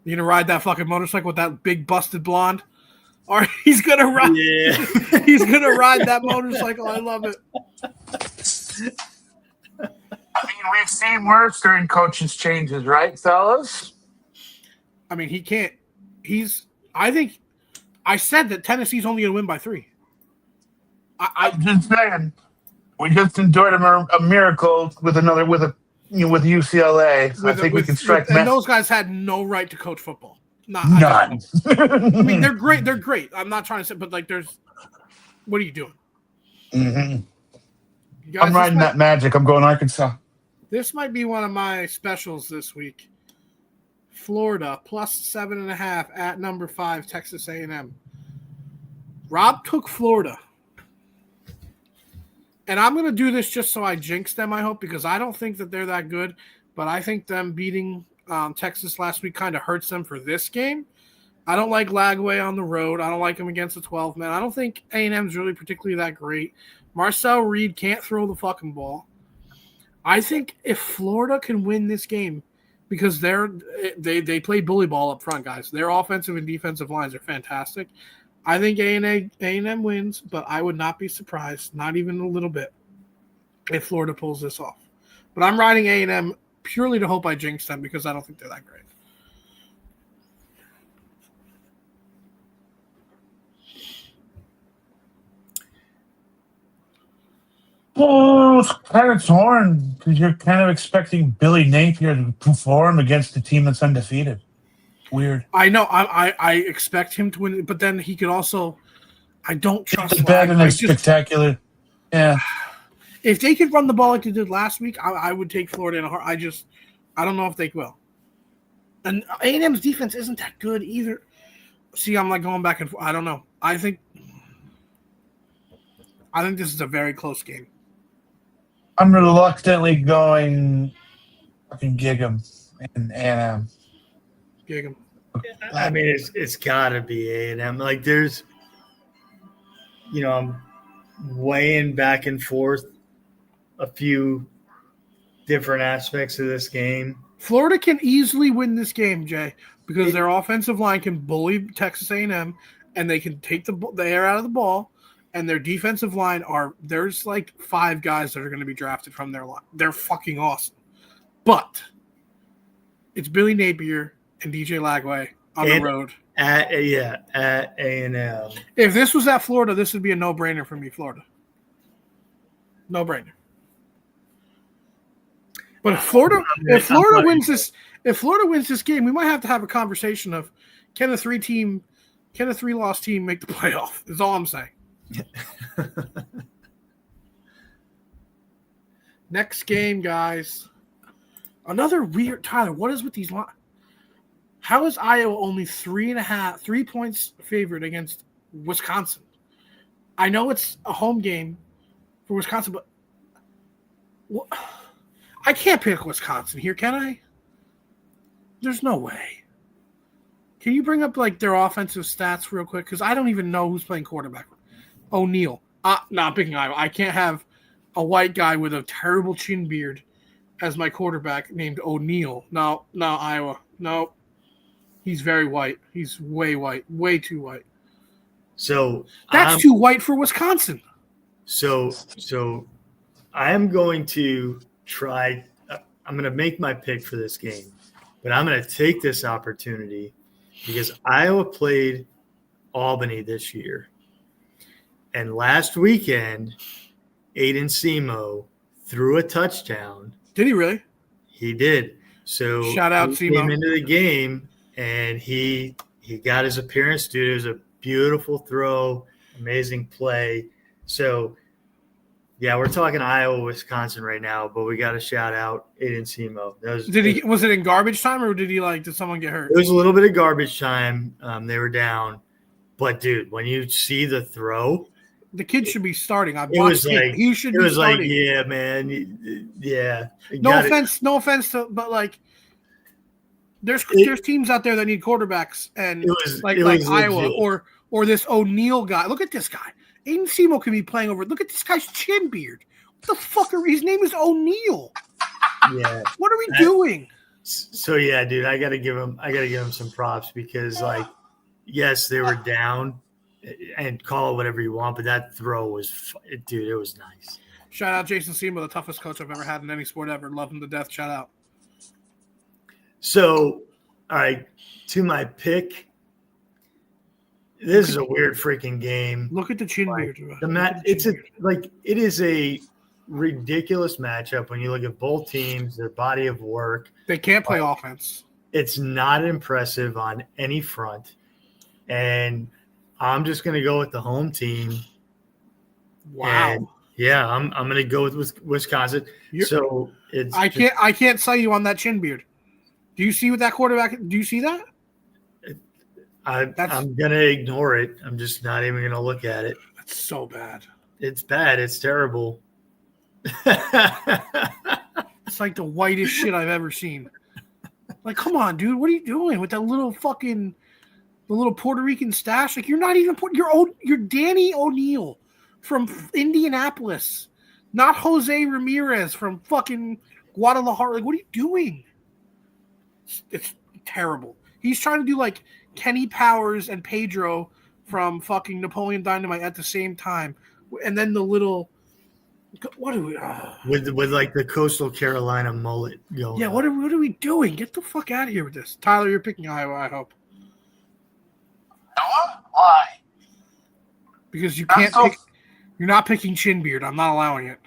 You going to ride that fucking motorcycle with that big busted blonde? Or he's going to ride. Yeah. He's going to ride that motorcycle. I love it.
I mean, we've seen worse during coaches' changes, right, fellas?
I mean, he can't. I said that Tennessee's only going to win by 3.
I'm just saying, We just endured a miracle with with UCLA. So I think we can strike.
And those guys had no right to coach football.
None.
I mean, they're great. They're great. I'm not trying to say, but like, what are you doing?
Mm-hmm.
You guys,
I'm riding that magic. I'm going Arkansas.
This might be one of my specials this week. Florida plus 7.5 at number 5, Texas A&M. Rob took Florida. And I'm going to do this just so I jinx them, I hope, because I don't think that they're that good. But I think them beating Texas last week kind of hurts them for this game. I don't like Lagway on the road. I don't like him against the 12 man. I don't think A&M's really particularly that great. Marcel Reed can't throw the fucking ball. I think if Florida can win this game, because they play bully ball up front, guys. Their offensive and defensive lines are fantastic. I think A&M wins, but I would not be surprised, not even a little bit, if Florida pulls this off. But I'm riding A&M purely to hope I jinx them because I don't think they're that great.
Oh, it's kind of torn because you're kind of expecting Billy Napier to perform against a team that's undefeated. Weird.
I know. I expect him to win, but then he could also. I don't trust.
The bad and spectacular. Yeah.
If they could run the ball like they did last week, I would take Florida in a heart. I don't know if they will. And A&M's defense isn't that good either. See, I'm like going back and forth. I don't know. I think this is a very close game.
I'm reluctantly going fucking gig 'em and A&M.
Gig 'em.
I mean, it's got to be A&M. Like, there's, I'm weighing back and forth a few different aspects of this game.
Florida can easily win this game, Jay, because their offensive line can bully Texas A&M, and they can take the air out of the ball. And their defensive line there's like 5 guys that are going to be drafted from their line. They're fucking awesome. But it's Billy Napier and DJ Lagway on the road.
At A&M.
If this was at Florida, this would be a no-brainer for me, Florida. No-brainer. But if Florida wins this game, we might have to have a conversation of can a 3-loss team make the playoff? Is all I'm saying. Next game, guys. Another weird Tyler. What is with these lines? How is Iowa only 3 points favored against Wisconsin? I know it's a home game for Wisconsin, but I can't pick Wisconsin here, can I? There's no way. Can you bring up like their offensive stats real quick? Because I don't even know who's playing quarterback. O'Neal. Not picking Iowa. I can't have a white guy with a terrible chin beard as my quarterback named O'Neal. No, Iowa. No. He's very white. He's way white. Way too white.
So
that's too white for Wisconsin.
So I am going to try. I'm going to make my pick for this game, but I'm going to take this opportunity because Iowa played Albany this year. And last weekend, Aiden Semo threw a touchdown.
Did he really?
He did. So
shout out
he
Semo.
Came into the game and he got his appearance, dude. It was a beautiful throw, amazing play. So yeah, we're talking Iowa, Wisconsin right now, but we got to shout out Aiden Semo.
Was it in garbage time or did someone get hurt?
It was a little bit of garbage time. They were down, but dude, when you see the throw.
The kid should be starting.
He should be starting. Yeah, man. Yeah.
No offense but like there's teams out there that need quarterbacks and like Iowa or this O'Neal guy. Look at this guy. Aiden Semo could be playing over. Look at this guy's chin beard. What the fuck his name is O'Neal.
Yeah.
What are we doing?
So yeah, dude, I gotta give him some props because like yes, they were down. And call it whatever you want, but that throw was, dude, it was nice.
Shout out Jason Semo, the toughest coach I've ever had in any sport ever. Love him to death. Shout out.
So, all right, to my pick. This is a weird freaking game.
Look at the chin beard.
It is a ridiculous matchup when you look at both teams, their body of work.
They can't play offense.
It's not impressive on any front. And I'm just going to go with the home team.
Wow.
And yeah, I'm going to go with Wisconsin. So it's
I can't sell you on that chin beard. Do you see what that quarterback? Do you see that?
I'm going to ignore it. I'm just not even going to look at it.
That's so bad.
It's bad. It's terrible.
It's like the whitest shit I've ever seen. Like, come on, dude. What are you doing with that little fucking the little Puerto Rican stash? Like, you're not even you're Danny O'Neal from Indianapolis, not Jose Ramirez from fucking Guadalajara. Like, what are you doing? It's terrible. He's trying to do like Kenny Powers and Pedro from fucking Napoleon Dynamite at the same time, and then the little. What are we
with like the Coastal Carolina mullet going?
Yeah, what are we doing? Get the fuck out of here with this, Tyler. You're picking Iowa, I hope,
Why?
because you can't pick. You're not picking Chinbeard. I'm not allowing it.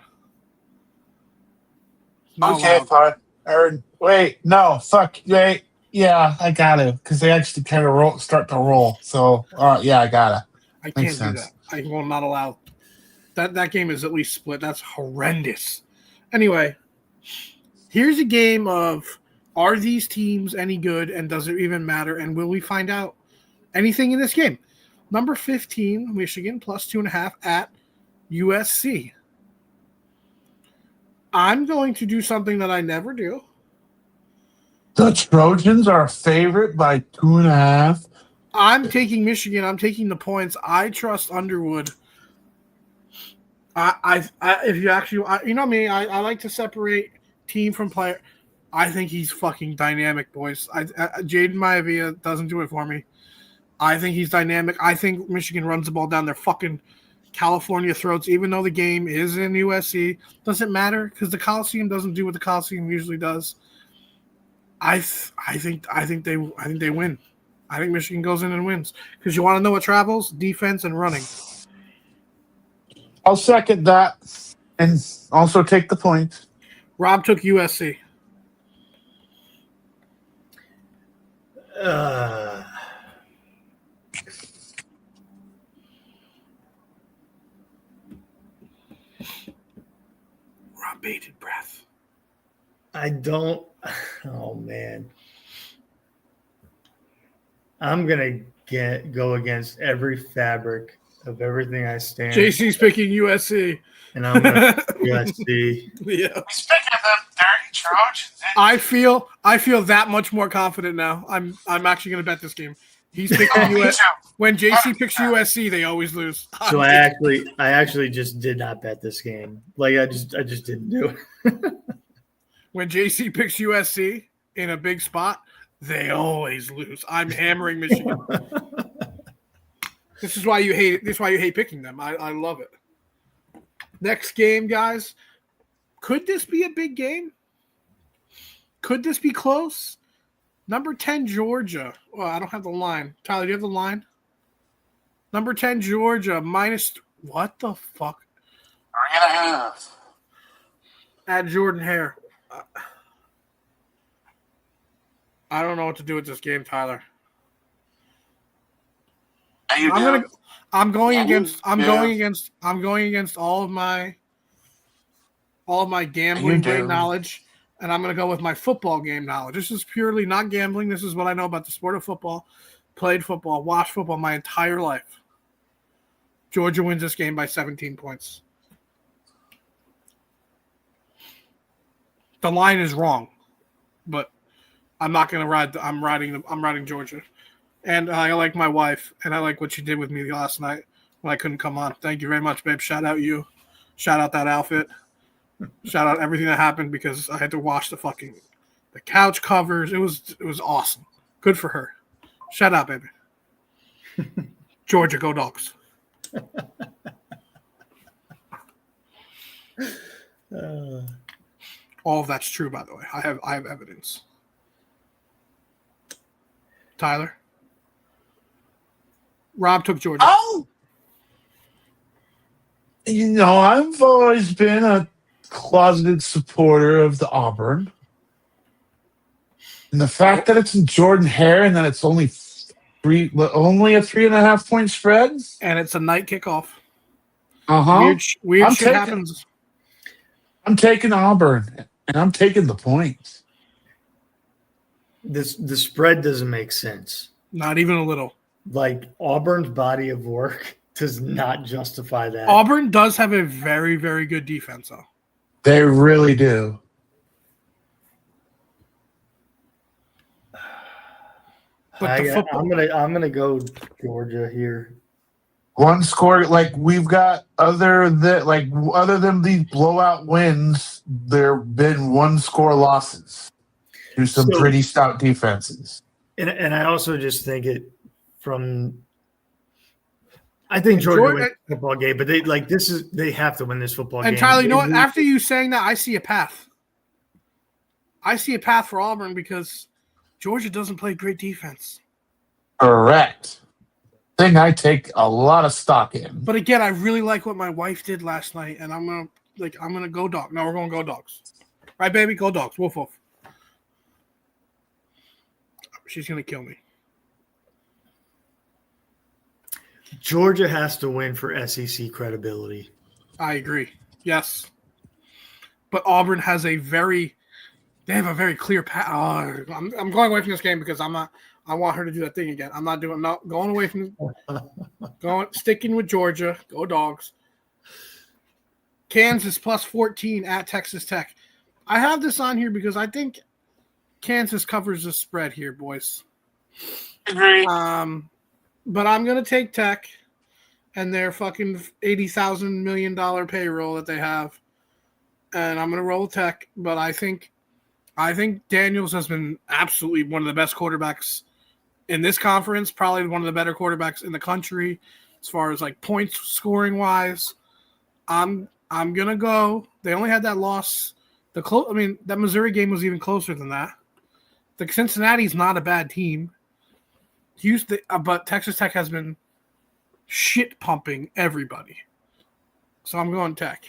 Not
Okay,
allowed.
fine. Wait, no, fuck. Wait, yeah, I gotta, because they actually kind of start to roll. So, yeah, I gotta.
I can't
Makes
do
sense.
that. I will not allow. That game is at least split. That's horrendous. Anyway, here's a game of are these teams any good and does it even matter? And will we find out anything in this game? Number 15, Michigan plus 2.5 at USC. I'm going to do something that I never do.
The Trojans are a favorite by 2.5.
I'm taking Michigan. I'm taking the points. I trust Underwood. If you actually, you know me, I like to separate team from player. I think he's fucking dynamic, boys. Jaden Maivia doesn't do it for me. I think he's dynamic. I think Michigan runs the ball down their fucking California throats, even though the game is in USC. Doesn't matter because the Coliseum doesn't do what the Coliseum usually does. I think they win. I think Michigan goes in and wins because you want to know what travels? Defense and running.
I'll second that and also take the points.
Rob took USC. Rob bated breath.
I don't. Oh man, I'm gonna go against every fabric of everything I stand.
JC's picking USC.
And I'm gonna USC.
Yeah.
Speaking of them dirty Trojans,
I feel that much more confident now. I'm actually gonna bet this game. He's picking USC. When JC picks USC, they always lose.
So I actually just did not bet this game. Like I just didn't do it.
When JC picks USC in a big spot, they always lose. I'm hammering Michigan. This is why you hate it. This is why you hate picking them. I love it. Next game, guys. Could this be a big game? Could this be close? Number 10, Georgia. Well, I don't have the line. Tyler, do you have the line? Number 10, Georgia, minus – what the fuck?
3.5.
At Jordan Hare. I don't know what to do with this game, Tyler. I'm going against all of my gambling game knowledge, and I'm going to go with my football game knowledge. This is purely not gambling. This is what I know about the sport of football. Played football, watched football my entire life. Georgia wins this game by 17 points. The line is wrong, but I'm not going to ride. I'm riding Georgia. And I like my wife, and I like what she did with me last night when I couldn't come on. Thank you very much, babe. Shout out you. Shout out that outfit. Shout out everything that happened because I had to wash the couch covers. It was awesome. Good for her. Shout out, baby. Georgia, go Dogs. All of that's true, by the way. I have evidence. Tyler? Rob took Georgia.
Oh! I've always been a closeted supporter of the Auburn. And the fact that it's in Jordan Hare and that it's only a 3.5 point spread.
And it's a night kickoff.
Uh-huh.
Weird
I'm
shit
taking-
happens.
I'm taking Auburn, and I'm taking the points.
The spread doesn't make sense.
Not even a little.
Like Auburn's body of work does not justify that.
Auburn does have a very, very good defense, though.
They really do.
But the football,
I'm gonna go Georgia here.
One score, like we've got other than these blowout wins, there have been one score losses to some
So-
pretty stout defenses.
And I also just think I think Georgia
Georgia-
wins the football game, but they have to win this football game.
and Tyler, you know what?
They-
After you saying that, I see a path. I see a path for Auburn because Georgia doesn't play great defense.
Correct. Thing I take a lot of stock in.
But again, I really like what my wife did last night, and I'm gonna go dog. No, we're gonna go dogs. Right, baby? Go dogs. Woof woof. She's gonna kill me.
Georgia has to win for SEC credibility.
I agree. Yes. But Auburn has they have a very clear path. I'm going away from this game because I want her to do that thing again. I'm not going away from sticking with Georgia. Go dogs. Kansas plus 14 at Texas Tech. I have this on here because I think Kansas covers the spread here, boys.
Agree.
But I'm going to take Tech and their fucking $80,000 million payroll that they have. And I'm going to roll Tech. But I think Daniels has been absolutely one of the best quarterbacks in this conference, probably one of the better quarterbacks in the country as far as like points scoring wise. I'm going to go. They only had that loss. That Missouri game was even closer than that. The Cincinnati's not a bad team. But Texas Tech has been shit pumping everybody. So I'm going Tech.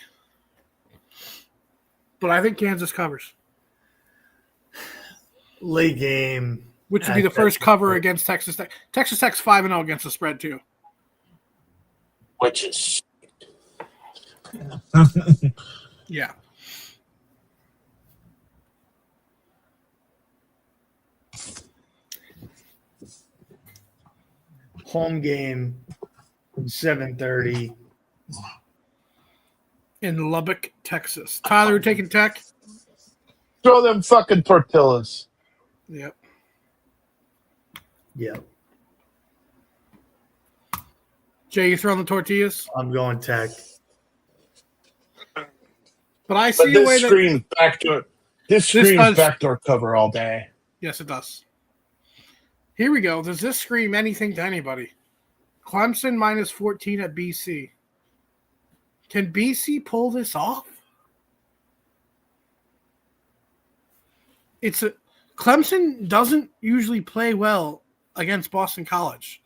But I think Kansas covers.
Late game.
Which would be the first cover against Texas Tech. Texas Tech's 5-0 against the spread, too.
Which is
Yeah.
Home game, 7:30.
In Lubbock, Texas. Tyler, you're taking Tech?
throw them fucking tortillas.
Yep.
Yeah,
Jay, you throwing the tortillas?
I'm going Tech.
But I
But
see a way
this
that...
screams backdoor. This
does-
screams backdoor cover all day.
Yes, it does. Here we go. Does this scream anything to anybody? Clemson minus 14 at BC. Can BC pull this off? Clemson doesn't usually play well against Boston College.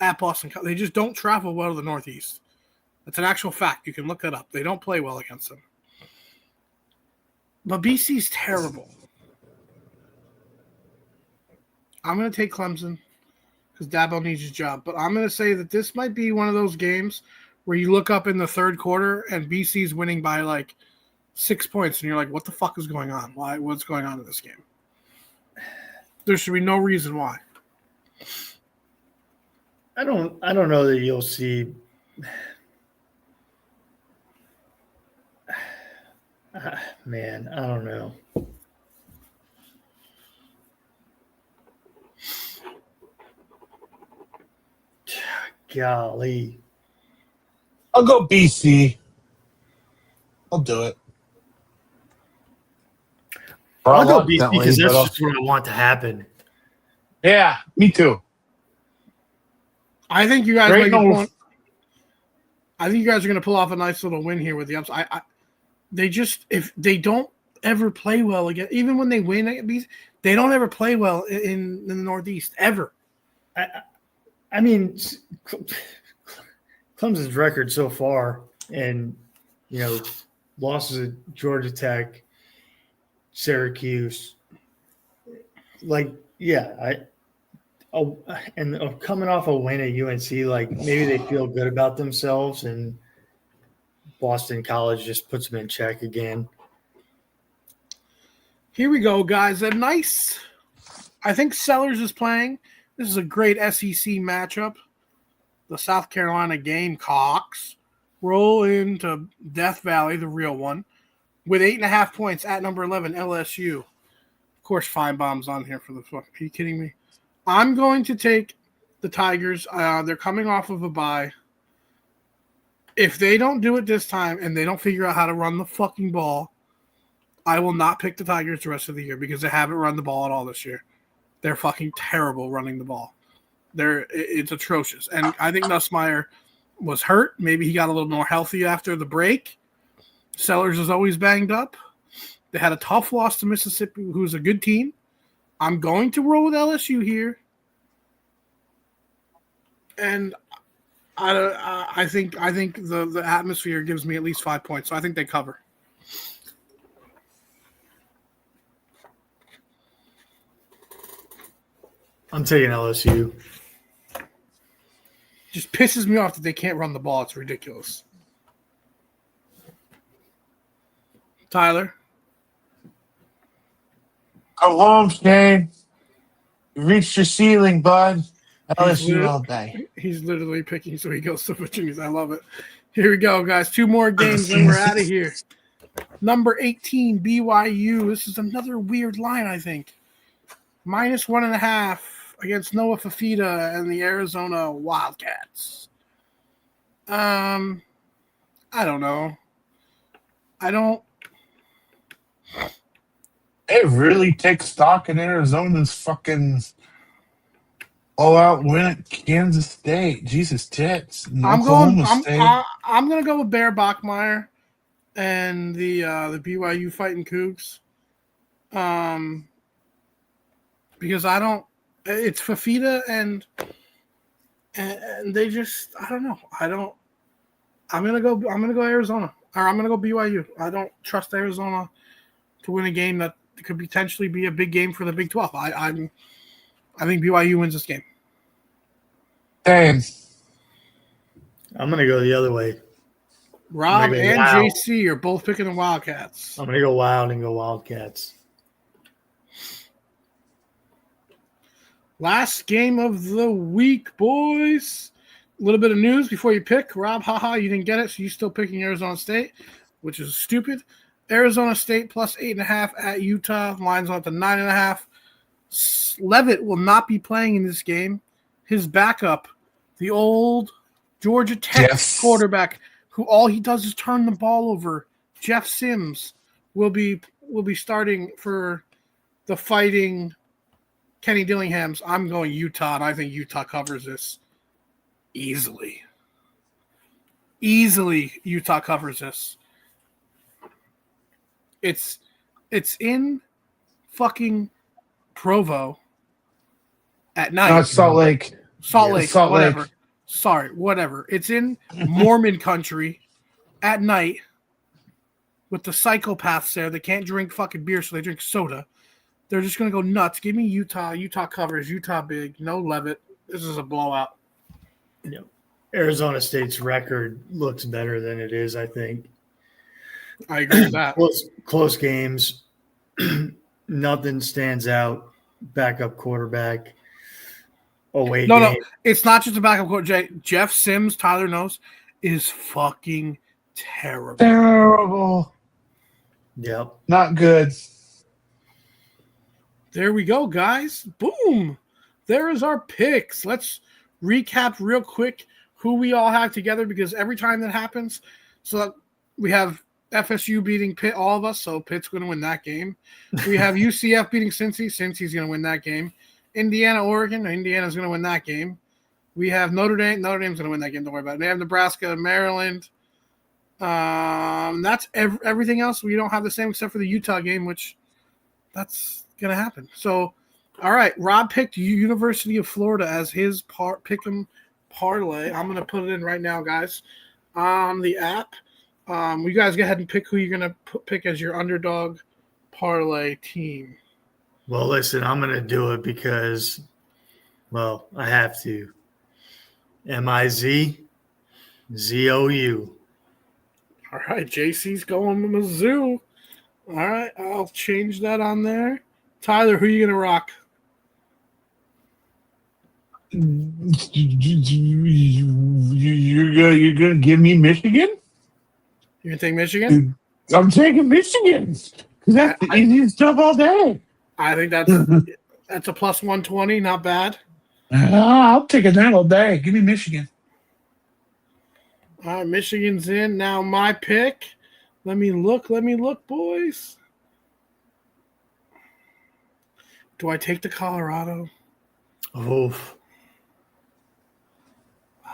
At Boston College. They just don't travel well to the Northeast. That's an actual fact. You can look that up. They don't play well against them. But BC's terrible. I'm going to take Clemson because Dabo needs his job. But I'm going to say that this might be one of those games where you look up in the third quarter and BC's winning by like 6 points, and you're like, what the fuck is going on? What's going on in this game? There should be no reason why.
I don't know that you'll see. Man, I don't know. Golly.
I'll go BC. I'll do it.
I'll go BC
Reluctantly,
because that's
but
just what I want to happen.
yeah, me too.
I think you guys
Great move.
I think you guys are going to pull off a nice little win here with the ups. If they don't ever play well again, even when they win at BC, they don't ever play well in the Northeast ever.
I mean, Clemson's record so far, and losses at Georgia Tech, Syracuse. Like, yeah, coming off a win at UNC, like maybe they feel good about themselves, and Boston College just puts them in check again.
Here we go, guys. I think Sellers is playing. This is a great SEC matchup. The South Carolina Gamecocks roll into Death Valley, the real one, with 8.5 points at number 11, LSU. Of course, Feinbaum's on here for the fuck. Are you kidding me? I'm going to take the Tigers. They're coming off of a bye. If they don't do it this time and they don't figure out how to run the fucking ball, I will not pick the Tigers the rest of the year because they haven't run the ball at all this year. They're fucking terrible running the ball. It's atrocious. And I think Nussmeier was hurt. Maybe he got a little more healthy after the break. Sellers is always banged up. They had a tough loss to Mississippi, who's a good team. I'm going to roll with LSU here. And I think the atmosphere gives me at least 5 points. So I think they cover.
I'm taking LSU.
Just pisses me off that they can't run the ball. It's ridiculous. Tyler?
Go home, Shane. You reached your ceiling, bud. LSU all day.
He's literally picking, so he goes to Virginia. I love it. Here we go, guys. 2 more games, and we're out of here. Number 18, BYU. This is another weird line, I think. -1.5 against Noah Fafita and the Arizona Wildcats. I don't know.
They really take stock in Arizona's fucking all-out win at Kansas State. Jesus tits. And
I'm
Oklahoma State.
going to go with Bear Bachmeier and the BYU Fighting Cougs. Because it's Fafita and they just, I don't know. I'm going to go Arizona, or I'm going to go BYU. I don't trust Arizona to win a game that could potentially be a big game for the Big 12. I think BYU wins this game.
Damn.
I'm going to go the other way.
Rob
go
and
Wild.
JC are both picking the Wildcats.
I'm going to go Wild and go Wildcats.
Last game of the week, boys. A little bit of news before you pick. Rob, you didn't get it, so you're still picking Arizona State, which is stupid. Arizona State plus 8.5 at Utah. Line's on to 9.5. Levitt will not be playing in this game. His backup, the old Georgia Tech quarterback, who all he does is turn the ball over, Jeff Sims, will be starting for the Fighting Kenny Dillingham's. I'm going Utah, and I think Utah covers this easily. Easily, Utah covers this. It's in fucking Provo at night.
No, it's Salt Lake.
Salt Lake,
Salt
whatever.
Lake.
Sorry, whatever. It's in Mormon country at night with the psychopaths there. They can't drink fucking beer, so they drink soda. They're just going to go nuts. Give me Utah. Utah covers. Utah big. No Levitt. This is a blowout.
Yep. Arizona State's record looks better than it is, I think.
I agree with that.
Close games. Nothing stands out. Backup quarterback. Away game.
No. It's not just a backup quarterback. Jeff Sims, Tyler knows, is fucking terrible.
Terrible.
Yep.
Not good.
There we go, guys. Boom. There is our picks. Let's recap real quick who we all have together, because every time that happens, so we have FSU beating Pitt, all of us, so Pitt's going to win that game. We have UCF beating Cincy. Cincy's going to win that game. Indiana, Oregon. Indiana's going to win that game. We have Notre Dame. Notre Dame's going to win that game. Don't worry about it. We have Nebraska, Maryland. That's everything else. We don't have the same except for the Utah game, which that's going to happen. So, all right. Rob picked University of Florida as his pick 'em parlay. I'm going to put it in right now, guys, on the app. You guys go ahead and pick who you're gonna pick as your underdog parlay team.
Well, listen, I'm going to do it because, well, I have to. MIZ, ZOU.
All right, JC's going to Mizzou. All right, I'll change that on there. Tyler, who are you gonna rock?
You're gonna give me Michigan?
You gonna take Michigan?
I'm taking Michigan because that's the easiest stuff all day.
I think that's a plus 120, not bad.
I'll take it that all day. Give me Michigan.
All right, Michigan's in. Now my pick. Let me look, boys. Do I take the Colorado?
Oof.
I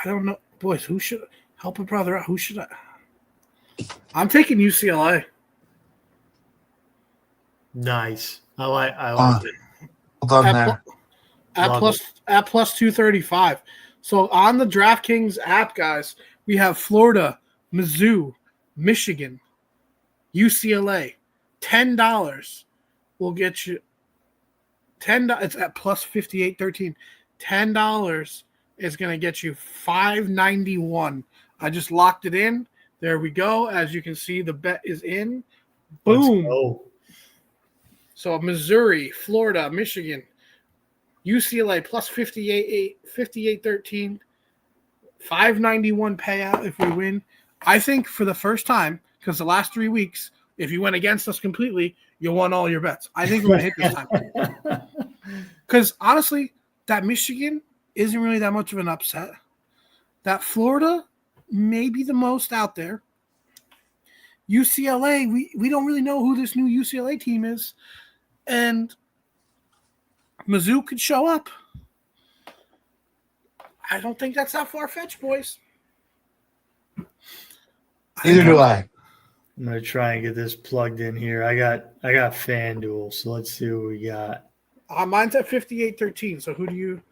don't know. Boys, who should help a brother out? Who should I? I'm taking UCLA.
Nice. I like it.
Hold on
At,
there.
at plus 235. So on the DraftKings app, guys, we have Florida, Mizzou, Michigan, UCLA. $10 will get you $10. It's at plus 58.13. $10 is going to get you $591. I just locked it in. There we go. As you can see, the bet is in. Boom.
Let's go.
So Missouri, Florida, Michigan, UCLA plus 58.13. 591 payout if we win. I think for the first time, because the last 3 weeks, if you went against us completely, you won all your bets. I think we're going to hit this time. Because honestly, that Michigan isn't really that much of an upset. That Florida may be the most out there. UCLA, we don't really know who this new UCLA team is. And Mizzou could show up. I don't think that's that far-fetched, boys.
Neither do I.
I'm gonna try and get this plugged in here. I got FanDuel, so let's see what we got.
Mine's at 58.13. So who do you?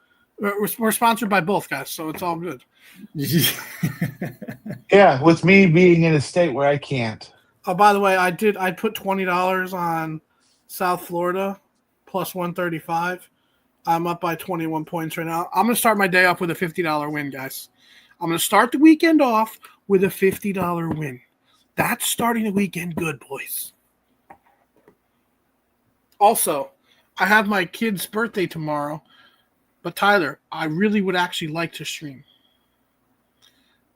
We're sponsored by both guys, so it's all good.
Yeah, with me being in a state where I can't.
Oh, by the way, I put $20 on South Florida plus 135. I'm up by 21 points right now. I'm gonna start my day off with a $50 win, guys. I'm gonna start the weekend off with a $50 win. That's starting the weekend good, boys. Also, I have my kid's birthday tomorrow, but Tyler, I really would actually like to stream.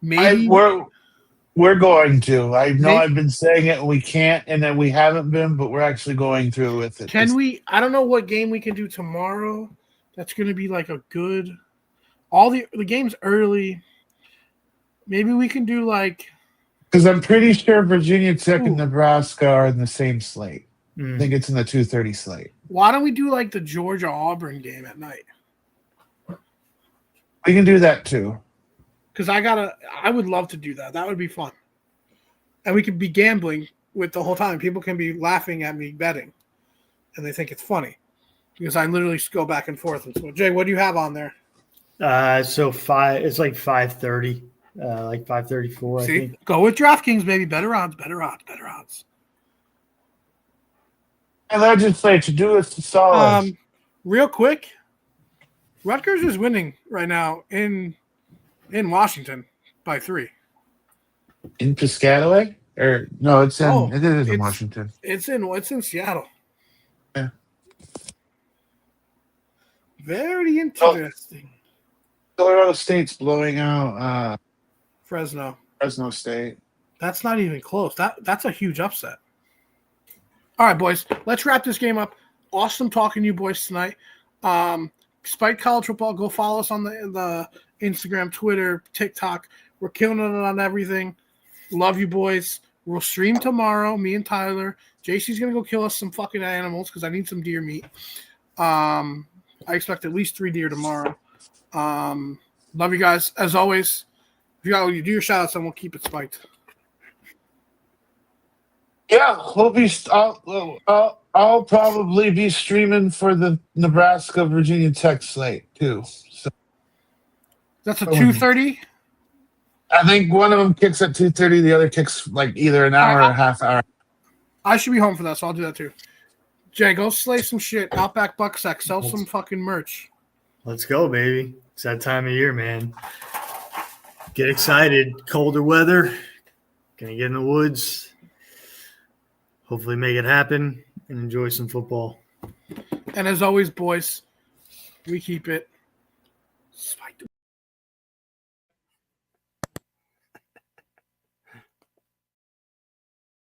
Maybe
we're going to. I know
Maybe-
I've been saying it and we can't, and then we haven't been, but we're actually going through with it.
Can we? I don't know what game we can do tomorrow. That's going to be like a good. All the games early. Maybe we can do like.
Because I'm pretty sure Virginia Tech
Ooh.
and Nebraska are in the same slate. I
Mm.
think it's in the 2:30 slate.
Why don't we do like the Georgia Auburn game at night?
We can do that too.
Because I would love to do that. That would be fun. And we could be gambling with the whole time. People can be laughing at me betting. And they think it's funny. Because I literally just go back and forth. And so, Jay, what do you have on there?
So it's like 5:30, like 5:34. I
See?
think.
Go with DraftKings, baby. Better odds, better odds, better odds.
And legislature, do us a solid.
Real quick, Rutgers is winning right now in Washington by 3.
In Piscataway? Or no, it's in
Oh,
it is in
it's-
Washington.
It's in Seattle.
Yeah.
Very interesting.
Colorado State's blowing out
Fresno.
Fresno State.
That's not even close. That's a huge upset. All right, boys. Let's wrap this game up. Awesome talking to you boys tonight. Spike College Football. Go follow us on the Instagram, Twitter, TikTok. We're killing it on everything. Love you, boys. We'll stream tomorrow, me and Tyler. JC's going to go kill us some fucking animals because I need some deer meat. I expect at least 3 deer tomorrow. Love you guys. As always, if you do your shout-outs, then we'll keep it spiked.
Yeah, I'll probably be streaming for the Nebraska Virginia Tech slate too. So
That's a 2:30?
I think one of them kicks at 2:30. The other kicks like either an hour or a half hour.
I should be home for that, so I'll do that too. Jay, go slay some shit. Outback Bucksack. Sell some fucking merch.
Let's go, baby. It's that time of year, man. Get excited. Colder weather. Gonna get in the woods. Hopefully make it happen and enjoy some football.
And as always, boys, we keep it spiked.